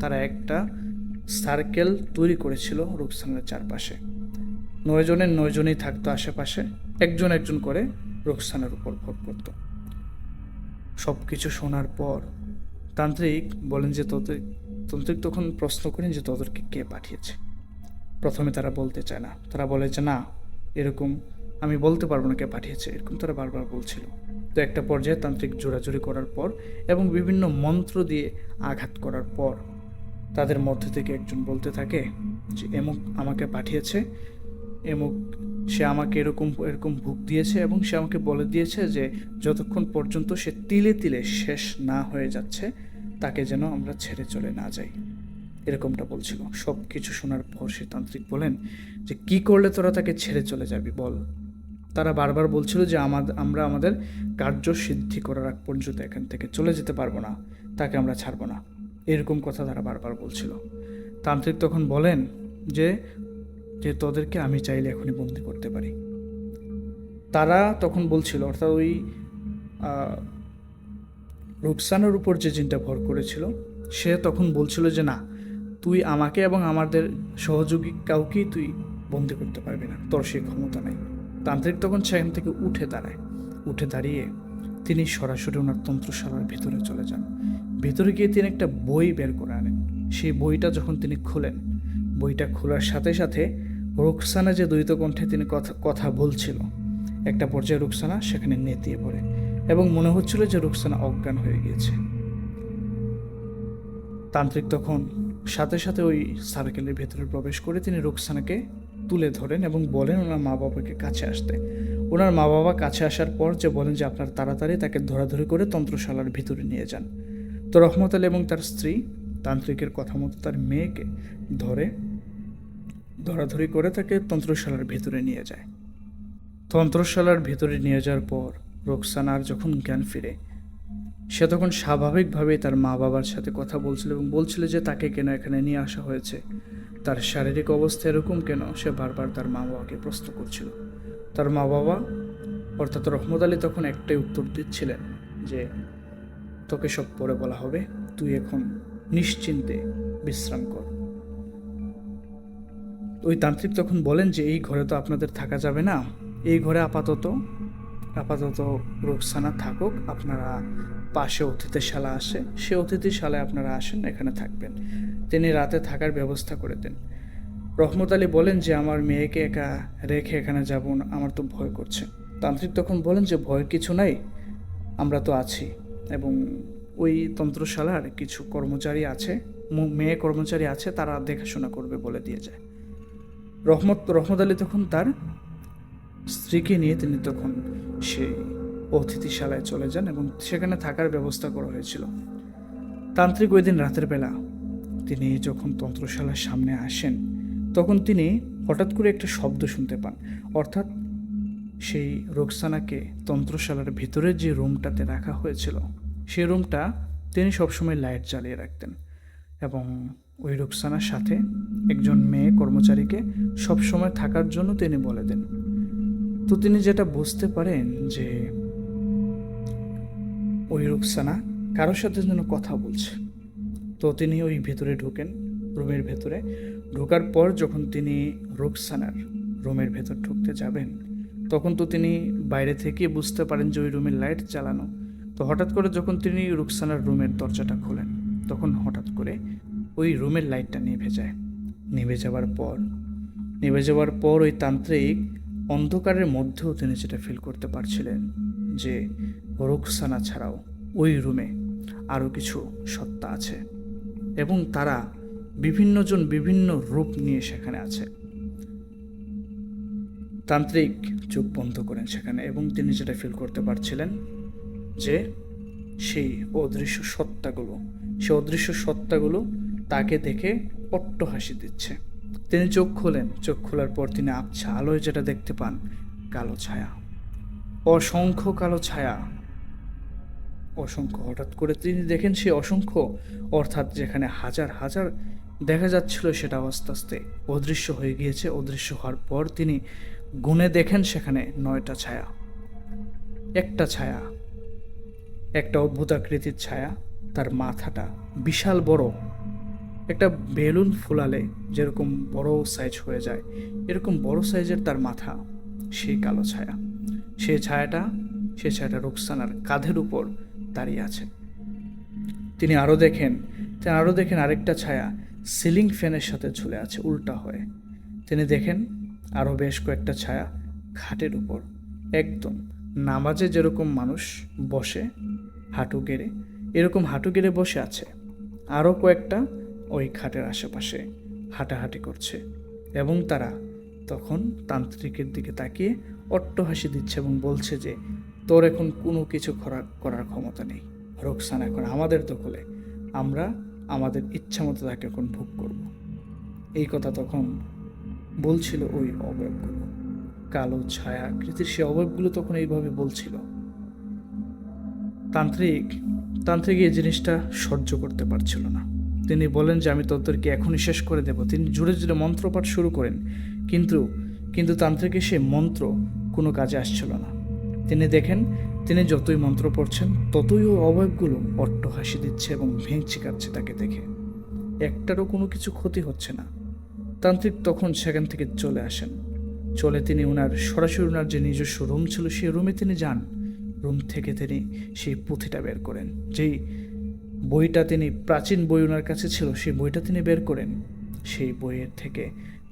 [SPEAKER 1] তারা একটা সার্কেল তৈরি করেছিল রুকসানার চারপাশে। 9 জনের 9 জনই থাকতো আশেপাশে, একজন একজন করে রুকসানার উপর ভর করত। সব কিছু শোনার পর তান্ত্রিক বলেন যে তান্ত্রিক তখন প্রশ্ন করেন যে তোদেরকে কে পাঠিয়েছে। প্রথমে তারা বলতে চায় না, তারা বলে যে না, এরকম আমি বলতে পারবো না কে পাঠিয়েছে, এরকম তারা বারবার বলছিল। তো একটা পর্যায়ে তান্ত্রিক জোরাজুরি করার পর এবং বিভিন্ন মন্ত্র দিয়ে আঘাত করার পর তাদের মধ্যে থেকে একজন বলতে থাকে যে এমুক আমাকে পাঠিয়েছে, সে আমাকে এরকম ভুক দিয়েছে এবং সে আমাকে বলে দিয়েছে যে যতক্ষণ পর্যন্ত সে তিলে তিলে শেষ না হয়ে যাচ্ছে, তাকে যেন আমরা ছেড়ে চলে না যাই, এরকমটা বলছিল। সব কিছু শোনার পর সে তান্ত্রিক বলেন যে কি করলে তোরা তাকে ছেড়ে চলে যাবি বল। তারা বারবার বলছিল যে আমরা আমাদের কার্য সিদ্ধি করার আগ পর্যন্ত এখান থেকে চলে যেতে পারবো না, তাকে আমরা ছাড়বো না, এরকম কথা তারা বারবার বলছিল। তান্ত্রিক তখন বলেন যে তোদেরকে আমি চাইলে এখনই বন্দি করতে পারি। তারা তখন বলছিল, অর্থাৎ ওই রুকসানার উপর যে জিনটা ভর করেছিল সে তখন বলছিল যে না, তুই আমাকে এবং আমাদের সহযোগী কাউকেই তুই বন্দি করতে পারবি না, তোর সেই ক্ষমতা নাই। তান্ত্রিক তখন সেখান থেকে উঠে দাঁড়িয়ে তিনি সরাসরি ওনার তন্ত্রশালার ভিতরে চলে যান। ভিতরে গিয়ে তিনি একটা বই বের করে আনেন। সেই বইটা যখন তিনি খুলেন, বইটা খোলার সাথে সাথে রুকসানা যে দ্বৈত কণ্ঠে তিনি কথা বলছিল, একটা পর্যায়ে রুকসানা সেখানে নেতিয়ে পড়ে এবং মনে হচ্ছিল যে রুকসানা অজ্ঞান হয়ে গিয়েছে। তান্ত্রিক তখন সাথে সাথে ওই সার্কেলের ভেতরে প্রবেশ করে তিনি রুকসানাকে তুলে ধরেন এবং বলেন ওনার মা বাবাকে কাছে আসতে। ওনার মা বাবা কাছে আসার পর যে বলেন যে আপনার তাড়াতাড়ি তাকে ধরাধরি করে তন্ত্রশালার ভিতরে নিয়ে যান। তো রহমত আলী এবং তার স্ত্রী তান্ত্রিকের কথা মতো তার মেয়েকে ধরাধরি করে তাকে তন্ত্রশালার ভিতরে নিয়ে যায়। তন্ত্রশালার ভিতরে নিয়ে যাওয়ার পর রোকসানার যখন জ্ঞান ফিরে, সে তখন স্বাভাবিকভাবেই তার মা বাবার সাথে কথা বলছিল এবং বলছিল যে তাকে কেন এখানে নিয়ে আসা হয়েছে, তার শারীরিক অবস্থা এরকম কেন, সে বারবার তার মা বাবাকে প্রশ্ন করছিল। তার মা বাবা অর্থাৎ রহমত আলী তখন একটাই উত্তর দিচ্ছিলেন যে তোকে সব পরে বলা হবে, তুই এখন নিশ্চিন্তে বিশ্রাম কর। ওই তান্ত্রিক তখন বলেন যে এই ঘরে তো আপনাদের থাকা যাবে না, এই ঘরে আপাতত রোকসানা থাকুক, আপনারা পাশে অতিথিশালা আসে, সে অতিথিশালায় আপনারা আসেন, এখানে থাকবেন। তিনি রাতে থাকার ব্যবস্থা করে দেন। রহমত আলী বলেন যে আমার মেয়েকে একা রেখে এখানে যাব না, আমার তো ভয় করছে। তান্ত্রিক তখন বলেন যে ভয়ের কিছু নাই, আমরা তো আছি, এবং ওই তন্ত্রশালার কিছু কর্মচারী আছে, মেয়ে কর্মচারী আছে, তারা দেখাশোনা করবে বলে দিয়ে যায়। রহমত আলী তখন তার স্ত্রীকে নিয়ে তিনি তখন সেই অতিথিশালায় চলে যান এবং সেখানে থাকার ব্যবস্থা করা হয়েছিল। তান্ত্রিক ওই দিন রাতের বেলা তিনি যখন তন্ত্রশালার সামনে আসেন, তখন তিনি হঠাৎ করে একটা শব্দ শুনতে পান। অর্থাৎ সেই রোকসানাকে তন্ত্রশালার ভিতরে যে রুমটাতে রাখা হয়েছিল, সেই রুমটা তিনি সবসময় লাইট জ্বালিয়ে রাখতেন এবং ওই রোকসানার সাথে একজন মেয়ে কর্মচারীকে সবসময় থাকার জন্য তিনি বলে দেন। তো তিনি যেটা বুঝতে পারেন যে ওই রোকসানা কারোর সাথে যেন কথা বলছে। তো তিনি ওই ভেতরে ঢোকেন, রুমের ভেতরে ঢোকার পর যখন তিনি রোকসানার রুমের ভেতর ঢুকতে যাবেন, তখন তো তিনি বাইরে থেকে বুঝতে পারেন যে ওই রুমের লাইট জ্বালানো। তো হঠাৎ করে যখন তিনি রোকসানার রুমের দরজাটা খোলেন, তখন হঠাৎ করে ওই রুমের লাইটটা নিভে যায়। নিভে যাওয়ার পর ওই তান্ত্রিক অন্ধকারের মধ্যেও তিনি যেটা ফিল করতে পারছিলেন যে রোকসানা ছাড়াও ওই রুমে আরও কিছু সত্তা আছে এবং তারা বিভিন্নজন বিভিন্ন রূপ নিয়ে সেখানে আছে। তান্ত্রিক চোখ বন্ধ করেন সেখানে এবং তিনি যেটা ফিল করতে পারছিলেন যে সেই অদৃশ্য সত্তাগুলো তাকে দেখে অট্ট হাসি দিচ্ছে। তিনি চোখ খোলার পর তিনি আবছা আলোয় যেটা দেখতে পান, কালো ছায়া, অসংখ্য কালো ছায়া, অসংখ্য। হঠাৎ করে তিনি দেখেন সেই অসংখ্য, অর্থাৎ যেখানে হাজার হাজার দেখা যাচ্ছিল সেটা আস্তে আস্তে অদৃশ্য হয়ে গিয়েছে। অদৃশ্য হওয়ার পর তিনি গুণে দেখেন সেখানে 9টা ছায়া। একটা অদ্ভুত আকৃতির ছায়া, তার মাথাটা বিশাল বড়, একটা বেলুন ফুলালে যেরকম বড় সাইজ হয়ে যায় এরকম বড় সাইজের তার মাথা। সেই কালো ছায়া, সেই ছায়াটা রোকসানার কাঁধের উপর দাঁড়িয়ে আছে। তিনি আরও দেখেন আরেকটা ছায়া সিলিং ফ্যানের সাথে ঝুলে আছে উল্টা হয়ে। তিনি দেখেন আরও বেশ কয়েকটা ছায়া খাটের উপর, একদম নামাজে যেরকম মানুষ বসে হাঁটু গেড়ে বসে আছে, আরও কয়েকটা ওই খাটের আশেপাশে হাঁটাহাঁটি করছে এবং তারা তখন তান্ত্রিকের দিকে তাকিয়ে অট্টহাসি দিচ্ছে এবং বলছে যে তোর এখন কোনো কিছু করার ক্ষমতা নেই, রোকসানা এখন আমাদের দখলে, আমরা আমাদের ইচ্ছা মতো তাকে এখন ভোগ করব। এই কথা তখন বলছিল ওই অবয়বগুলো, কালো ছায়া আকৃতির সে অবয়বগুলো তখন এইভাবে বলছিল। তান্ত্রিক এই জিনিসটা সহ্য করতে পারছিল না। তিনি বলেন যে আমি তোদেরকে এখনই শেষ করে দেব। তিনি জোরে জোরে মন্ত্রপাঠ শুরু করেন, কিন্তু তান্ত্রিকের সে মন্ত্র কোনো কাজে আসছিল না। তিনি দেখেন তিনি যতই মন্ত্র পড়ছেন ততই ও অবয়বগুলো অট্টহাসি দিচ্ছে এবং ভেঙচি কাটছে তাকে দেখে, একটারও কোনো কিছু ক্ষতি হচ্ছে না। তান্ত্রিক তখন সেখান থেকে তিনি সরাসরি ওনার যে নিজস্ব রুম ছিল সেই রুমে তিনি যান। রুম থেকে তিনি সেই পুঁথিটা বের করেন, যেই বইটা তিনি প্রাচীন বই ওনার কাছে ছিল, সেই বইটা তিনি বের করেন। সেই বইয়ের থেকে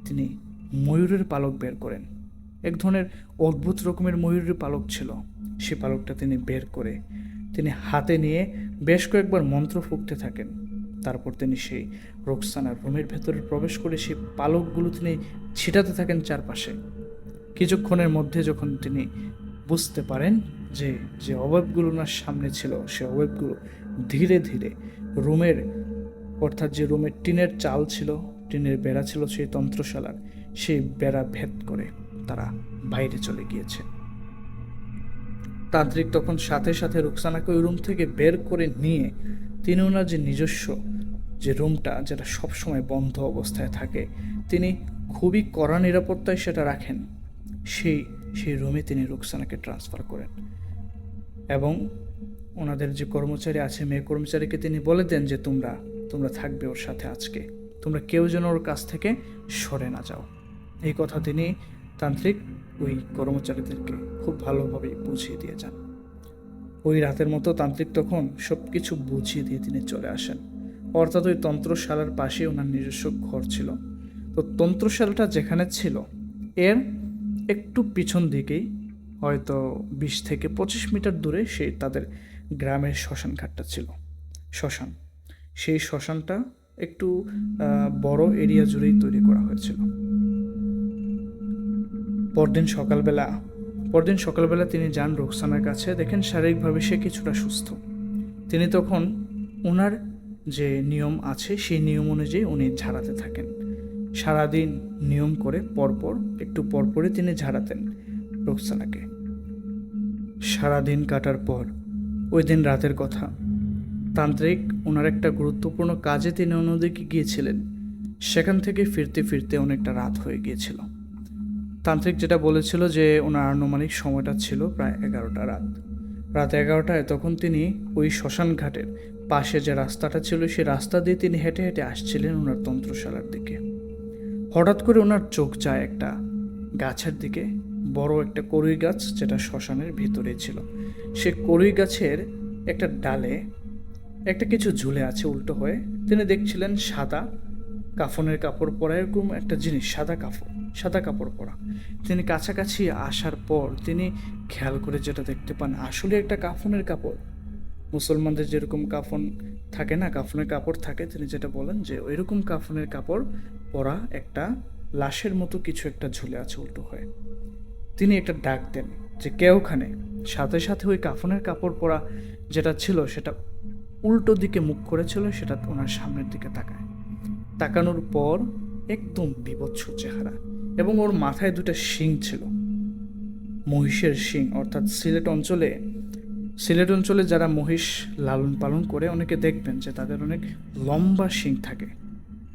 [SPEAKER 1] তিনি ময়ূরের পালক বের করেন, এক ধরনের অদ্ভুত রকমের ময়ূরের পালক ছিল। সেই পালকটা তিনি বের করে তিনি হাতে নিয়ে বেশ কয়েকবার মন্ত্র ফুঁকতে থাকেন। তারপর তিনি সেই রোকসানার রুমের ভেতরে প্রবেশ করে সেই পালকগুলো তিনি ছিটাতে থাকেন চারপাশে। কিছুক্ষণের মধ্যে যখন তিনি বুঝতে পারেন যে যে অবয়বগুলো ওনার সামনে ছিল, সে অবয়বগুলো ধীরে ধীরে রুমের, অর্থাৎ যে রুমের টিনের চাল ছিল, টিনের বেড়া ছিল সেই তন্ত্রশালার, সেই বেড়া ভেদ করে তারা বাইরে চলে গিয়েছে। তান্ত্রিক তখন সাথে সাথে রুকসানাকে ওই রুম থেকে বের করে নিয়ে তিনি ওনার যে নিজস্ব যে রুমটা, যেটা সবসময় বন্ধ অবস্থায় থাকে, তিনি খুবই কড়া নিরাপত্তায় সেটা রাখেন, সেই সেই রুমে তিনি রুকসানাকে ট্রান্সফার করেন। এবং ওনাদের যে কর্মচারী আছে, মেয়ে কর্মচারীকে তিনি বলে দেন যে তোমরা তোমরা থাকবে ওর সাথে আজকে, তোমরা কেউ যেন ওর কাছ থেকে সরে না যাও। এই কথা তিনি তান্ত্রিক ওই কর্মচারীদেরকে খুব ভালোভাবেই বুঝিয়ে দিয়ে যান। ওই রাতের মতো তান্ত্রিক তখন সব কিছু বুঝিয়ে দিয়ে তিনি চলে আসেন। অর্থাৎ ওই তন্ত্রশালার পাশে ওনার নিজস্ব ঘর ছিল। তো তন্ত্রশালাটা যেখানে ছিল এর একটু পিছন দিকেই, হয়তো 20 থেকে 25 মিটার দূরে সেই তাদের গ্রামের শ্মশান ঘাটটা ছিল। শ্মশান, সেই শ্মশানটা একটু বড় এরিয়া জুড়েই তৈরি করা হয়েছিল। পরদিন সকালবেলা তিনি যান রুকসানার কাছে, দেখেন শারীরিকভাবে সে কিছুটা সুস্থ। তিনি তখন ওনার যে নিয়ম আছে সেই নিয়ম অনুযায়ী উনি ঝাড়াতে থাকেন। সারাদিন নিয়ম করে একটু পরপরই তিনি ঝাড়াতেন রুকসানাকে। সারাদিন কাটার পর ওই দিন রাতের কথা, তান্ত্রিক ওনার একটা গুরুত্বপূর্ণ কাজে তিনি অন্যদিকে গিয়েছিলেন। সেখান থেকে ফিরতে ফিরতে অনেকটা রাত হয়ে গিয়েছিল। তান্ত্রিক যেটা বলেছিল যে ওনার আনুমানিক সময়টা ছিল প্রায় 11টা রাত 11টায় তখন তিনি ওই শ্মশান ঘাটের পাশে যে রাস্তাটা ছিল সেই রাস্তা দিয়ে তিনি হেঁটে হেঁটে আসছিলেন ওনার তন্ত্রশালার দিকে। হঠাৎ করে ওনার চোখ যায় একটা গাছের দিকে, বড় একটা কড়ুই গাছ, যেটা শ্মশানের ভিতরে ছিল। সে কড়ুই গাছের একটা ডালে একটা কিছু ঝুলে আছে উল্টো হয়ে। তিনি দেখছিলেন সাদা কাফনের কাপড় পরা এরকম একটা জিনিস, সাদা কাপড় পরা। তিনি কাছাকাছি আসার পর তিনি খেয়াল করে যেটা দেখতে পান, আসলে একটা কাফনের কাপড়। মুসলমানদের যেরকম কাফন থাকে না, কাফনের কাপড় থাকে, তিনি যেটা বলেন যে ওইরকম কাফনের কাপড় পরা একটা লাশের মতো কিছু একটা ঝুলে আছে উল্টো হয়ে। তিনি একটা ডাক দেন যে কে ওখানে। সাথে সাথে ওই কাফনের কাপড় পরা যেটা ছিল সেটা উল্টো দিকে মুখ করেছিল, সেটা ওনার সামনের দিকে তাকানোর পর একদম বিভৎস চেহারা, এবং ওর মাথায় 2টা শিং ছিল, মহিষের শিং। অর্থাৎ সিলেট অঞ্চলে যারা মহিষ লালন পালন করে অনেকে দেখবেন যে তাদের অনেক লম্বা শিং থাকে।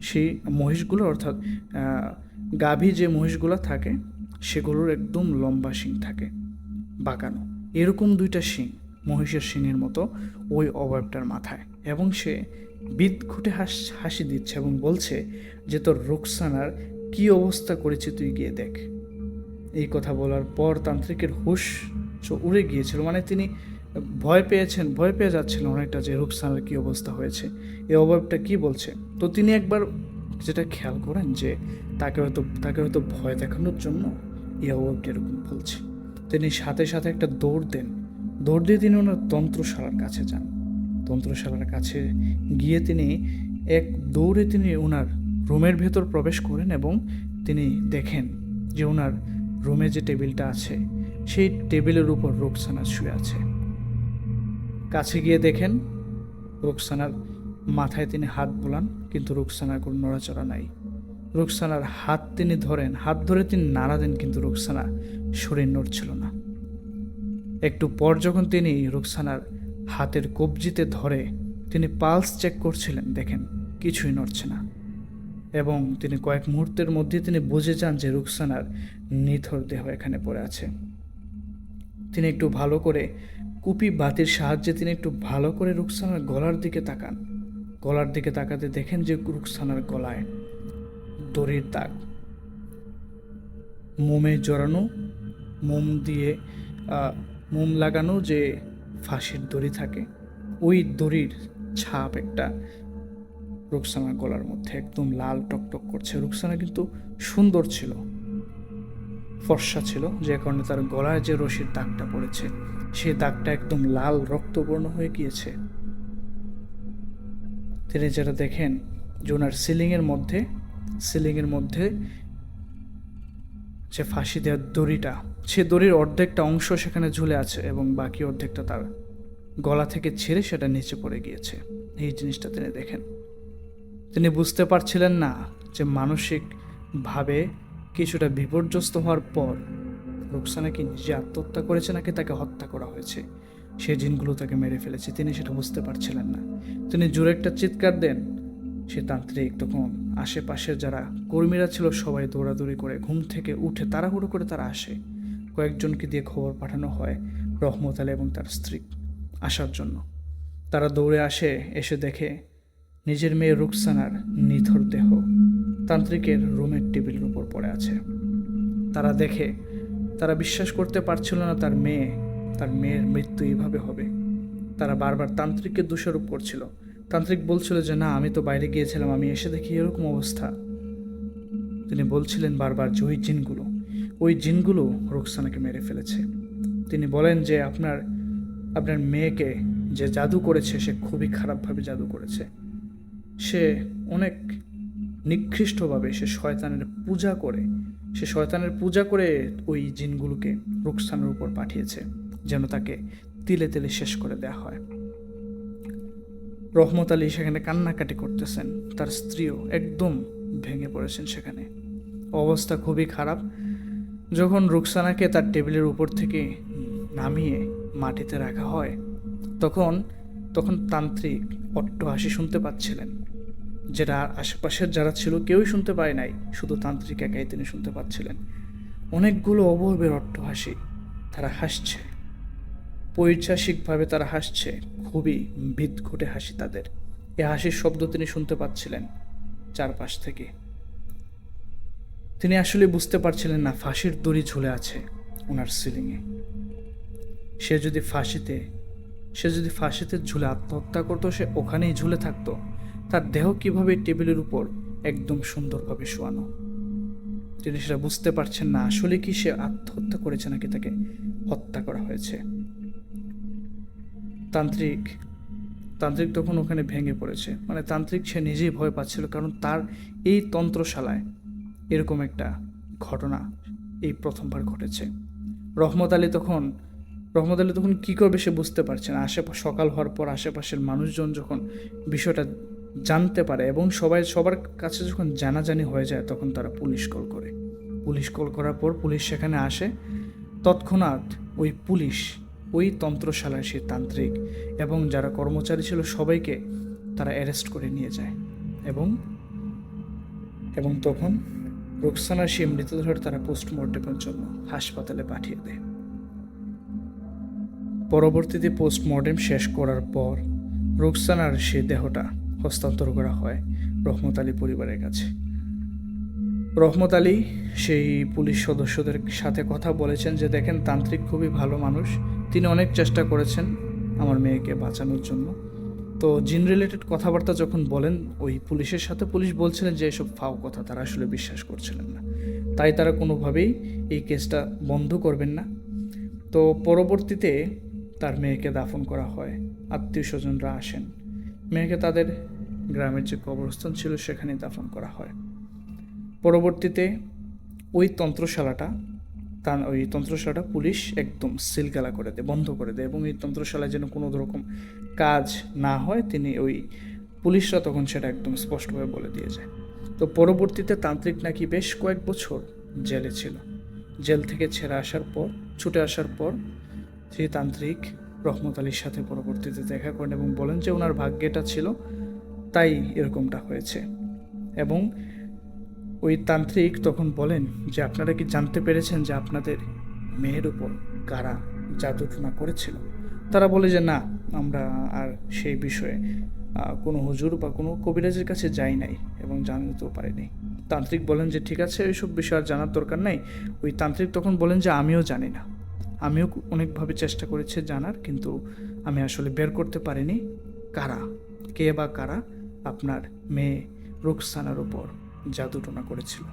[SPEAKER 1] সেই মহিষগুলো, অর্থাৎ গাভী যে মহিষগুলো থাকে সেগুলোর একদম লম্বা শিং থাকে, বাঁকানো। এরকম 2টা শিং, মহিষের শিংয়ের মতো ওই অবয়বটার মাথায়। এবং সে বিদঘুটে হাসি দিচ্ছে এবং বলছে যে তোর রুকসানার কি অবস্থা করেছে তুই গিয়ে দেখ। এই কথা বলার পর তান্ত্রিকের হুঁশ উড়ে গিয়েছিল, মানে তিনি ভয় পেয়ে যাচ্ছিলেন অনেকটা যে রুকসানার কি অবস্থা হয়েছে, এই অবয়বটা কি বলছে। তো তিনি একবার যেটা খেয়াল করেন যে তাকে হয়তো ভয় দেখানোর জন্য এই অবয়বটা এরকম বলছে। তিনি সাথে সাথে একটা দৌড় দিয়ে তিনি ওনার তন্ত্রশালার কাছে যান। তন্ত্রশালার কাছে গিয়ে তিনি এক দৌড়ে তিনি ওনার রুমের ভেতর প্রবেশ করেন এবং তিনি দেখেন যে ওনার রুমে যে টেবিলটা আছে সেই টেবিলের উপর রুকসানা শুয়ে আছে। কাছে গিয়ে দেখেন রুকসানার মাথায় তিনি হাত বোলান, কিন্তু রুকসানার কোনো নড়াচড়া নাই। রুকসানার হাত ধরে তিনি নাড়া দেন, কিন্তু রুকসানা শরীর নড়ছিল না। একটু পর যখন তিনি রুকসানার হাতের কবজিতে ধরে তিনি পালস চেক করছিলেন, দেখেন কিছুই নড়ছে না। এবং তিনি কয়েক মুহূর্তের মধ্যে তিনি বুঝে যান যে রুকসানার নিথর দেহ এখানে পড়ে আছে। তিনি একটু ভালো করে কুপি বাতির সাহায্যে তিনি একটু ভালো করে রুকসানার গলার দিকে তাকান। গলার দিকে তাকাতে দেখেন যে রুকসানার গলায় দড়ির দাগ, মোমে জড়ানো, মোম লাগানো যে ফাঁসির দড়ি থাকে, ওই দড়ির ছাপ একটা রুকসানার গলার মধ্যে একদম লাল টকটক করছে। রুকসানা কিন্তু সুন্দর ছিল, ফর্সা ছিল, যে কারণে তার গলায় যে রশির দাগটা পড়েছে সেই দাগটা একদম লাল রক্তবর্ণ হয়ে গিয়েছে। তিনি যেটা দেখেন যে ওনার সিলিংয়ের মধ্যে যে ফাঁসি দেওয়ার দড়িটা, সে দড়ির অর্ধেকটা অংশ সেখানে ঝুলে আছে এবং বাকি অর্ধেকটা তার গলা থেকে ছেড়ে সেটা নিচে পড়ে গিয়েছে। এই জিনিসটা তিনি দেখেন। তিনি বুঝতে পারছিলেন না যে মানসিকভাবে কিছুটা বিপর্যস্ত হওয়ার পর রুকসানা কি নিজে আত্মহত্যা করেছে নাকি তাকে হত্যা করা হয়েছে, সেই জিনগুলো তাকে মেরে ফেলেছে, তিনি সেটা বুঝতে পারছিলেন না। তিনি জোরে একটা চিৎকার দেন। সে তান্ত্রিক তখন আশেপাশের যারা কর্মীরা ছিল সবাই দৌড়াদৌড়ি করে ঘুম থেকে উঠে তাড়াহুড়ো করে তারা আসে। কয়েকজনকে দিয়ে খবর পাঠানো হয় রহমত আলী এবং তার স্ত্রী আসার জন্য। তারা দৌড়ে আসে, এসে দেখে নিজের মেয়ে রুকসানার নিথর দেহ তান্ত্রিকের রুমের টেবিলের উপর পড়ে আছে। তারা বিশ্বাস করতে পারছিল না তার মেয়ের মৃত্যু এইভাবে হবে। তারা বারবার তান্ত্রিককে দোষারোপ করছিল। তান্ত্রিক বলছিল যে না, আমি তো বাইরে গিয়েছিলাম, আমি এসে দেখি এরকম অবস্থা। তিনি বলছিলেন বারবার যে ওই জিনগুলো রুকসানাকে মেরে ফেলেছে। তিনি বলেন যে আপনার মেয়েকে যে জাদু করেছে সে খুবই খারাপভাবে জাদু করেছে। সে অনেক নিকৃষ্টভাবে সে শয়তানের পূজা করে ওই জিনগুলোকে রুকসানার উপর পাঠিয়েছে যেন তাকে তিলে তিলে শেষ করে দেয়া হয়। রহমত আলী সেখানে কান্নাকাটি করতেছেন, তার স্ত্রীও একদম ভেঙে পড়েছেন। সেখানে অবস্থা খুবই খারাপ। যখন রুকসানাকে তার টেবিলের উপর থেকে নামিয়ে মাটিতে রাখা হয় তখন তান্ত্রিক অট্টহাসি শুনতে পাচ্ছিলেন, যেটা আশেপাশের যারা ছিল কেউই শুনতে পায় নাই, শুধু তান্ত্রিক একাই তিনি শুনতে পাচ্ছিলেন। অনেকগুলো অবয়বের অট্টহাসি, তারা হাসছে, পৈশাসিকভাবে তারা হাসছে, খুবই বিদঘুটে হাসি তাদের। এ হাসির শব্দ তিনি শুনতে পাচ্ছিলেন চারপাশ থেকে। তিনি আসলে বুঝতে পারছিলেন না ফাঁসির দড়ি ঝুলে আছে ওনার সিলিংয়ে। সে যদি ফাঁসিতে ঝুলে আত্মহত্যা করতো, সে ওখানেই ঝুলে থাকতো। তার দেহ কিভাবে টেবিলের উপর একদম সুন্দরভাবে শোয়ানো, তিনি সেটা বুঝতে পারছেন না। আসলে কি সে আত্মহত্যা করেছে নাকি তাকে হত্যা করা হয়েছে। তান্ত্রিক তখন ওখানে ভেঙে পড়েছে। তান্ত্রিক সে নিজেই ভয় পাচ্ছিল, কারণ তার এই তন্ত্রশালায় এরকম একটা ঘটনা এই প্রথমবার ঘটেছে। রহমত আলী তখন কি করবে সে বুঝতে পারছে না। সকাল হওয়ার পর আশেপাশের মানুষজন যখন বিষয়টা জানতে পারে এবং সবার কাছে যখন জানাজানি হয়ে যায়, তখন তারা পুলিশ কল করার পর পুলিশ সেখানে আসে। তৎক্ষণাৎ ওই তন্ত্রশালায় সেই তান্ত্রিক এবং যারা কর্মচারী ছিল সবাইকে তারা অ্যারেস্ট করে নিয়ে যায় এবং তখন রুকসানার সেই মৃতদেহ তারা পোস্টমর্টেমের জন্য হাসপাতালে পাঠিয়ে দেয়। পরবর্তীতে পোস্টমর্টেম শেষ করার পর রুকসানার সেই দেহটা হস্তান্তর করা হয় রহমত আলী পরিবারের কাছে। রহমত আলী সেই পুলিশ সদস্যদের সাথে কথা বলেছেন যে দেখেন, তান্ত্রিক খুবই ভালো মানুষ, তিনি অনেক চেষ্টা করেছেন আমার মেয়েকে বাঁচানোর জন্য। তো জিন রিলেটেড কথাবার্তা যখন বলেন ওই পুলিশের সাথে, পুলিশ বলছিলেন যে এসব ফাও কথা, তারা আসলে বিশ্বাস করছিলেন না, তাই তারা কোনোভাবেই এই কেসটা বন্ধ করবেন না। তো পরবর্তীতে তার মেয়েকে দাফন করা হয়, আত্মীয় স্বজনরা আসেন, মেয়েকে তাদের গ্রামের যে কবরস্থান ছিল সেখানে দাফন করা হয়। পরবর্তীতে ওই তন্ত্রশালাটা পুলিশ একদম সিলগালা করে দেয়, বন্ধ করে দেয় এবং এই তন্ত্রশালায় যেন কোনো রকম কাজ না হয় পুলিশরা তখন সেটা একদম স্পষ্টভাবে বলে দিয়ে যায়। তো পরবর্তীতে তান্ত্রিক নাকি বেশ কয়েক বছর জেলে ছিল। জেল থেকে ছুটে আসার পর সেই তান্ত্রিক রহমত আলীর সাথে পরবর্তীতে দেখা করেন এবং বলেন যে ওনার ভাগ্যটা ছিল তাই এরকমটা হয়েছে। এবং ওই তান্ত্রিক তখন বলেন যে আপনারা কি জানতে পেরেছেন যে আপনাদের মেয়ের উপর কারা জাদুটনা করেছিল? তারা বলে যে না, আমরা আর সেই বিষয়ে কোনো হুজুর বা কোনো কবিরাজের কাছে যাই নাই এবং জানতেও পারিনি। তান্ত্রিক বলেন যে ঠিক আছে, এইসব বিষয় আর জানার দরকার নেই। ওই তান্ত্রিক তখন বলেন যে আমিও জানি না, আমিও অনেকভাবে চেষ্টা করেছি জানার, কিন্তু আমি আসলে বের করতে পারিনি কে বা কারা আপনার মেয়ে রুকসানার উপর জাদুটনা করেছিল।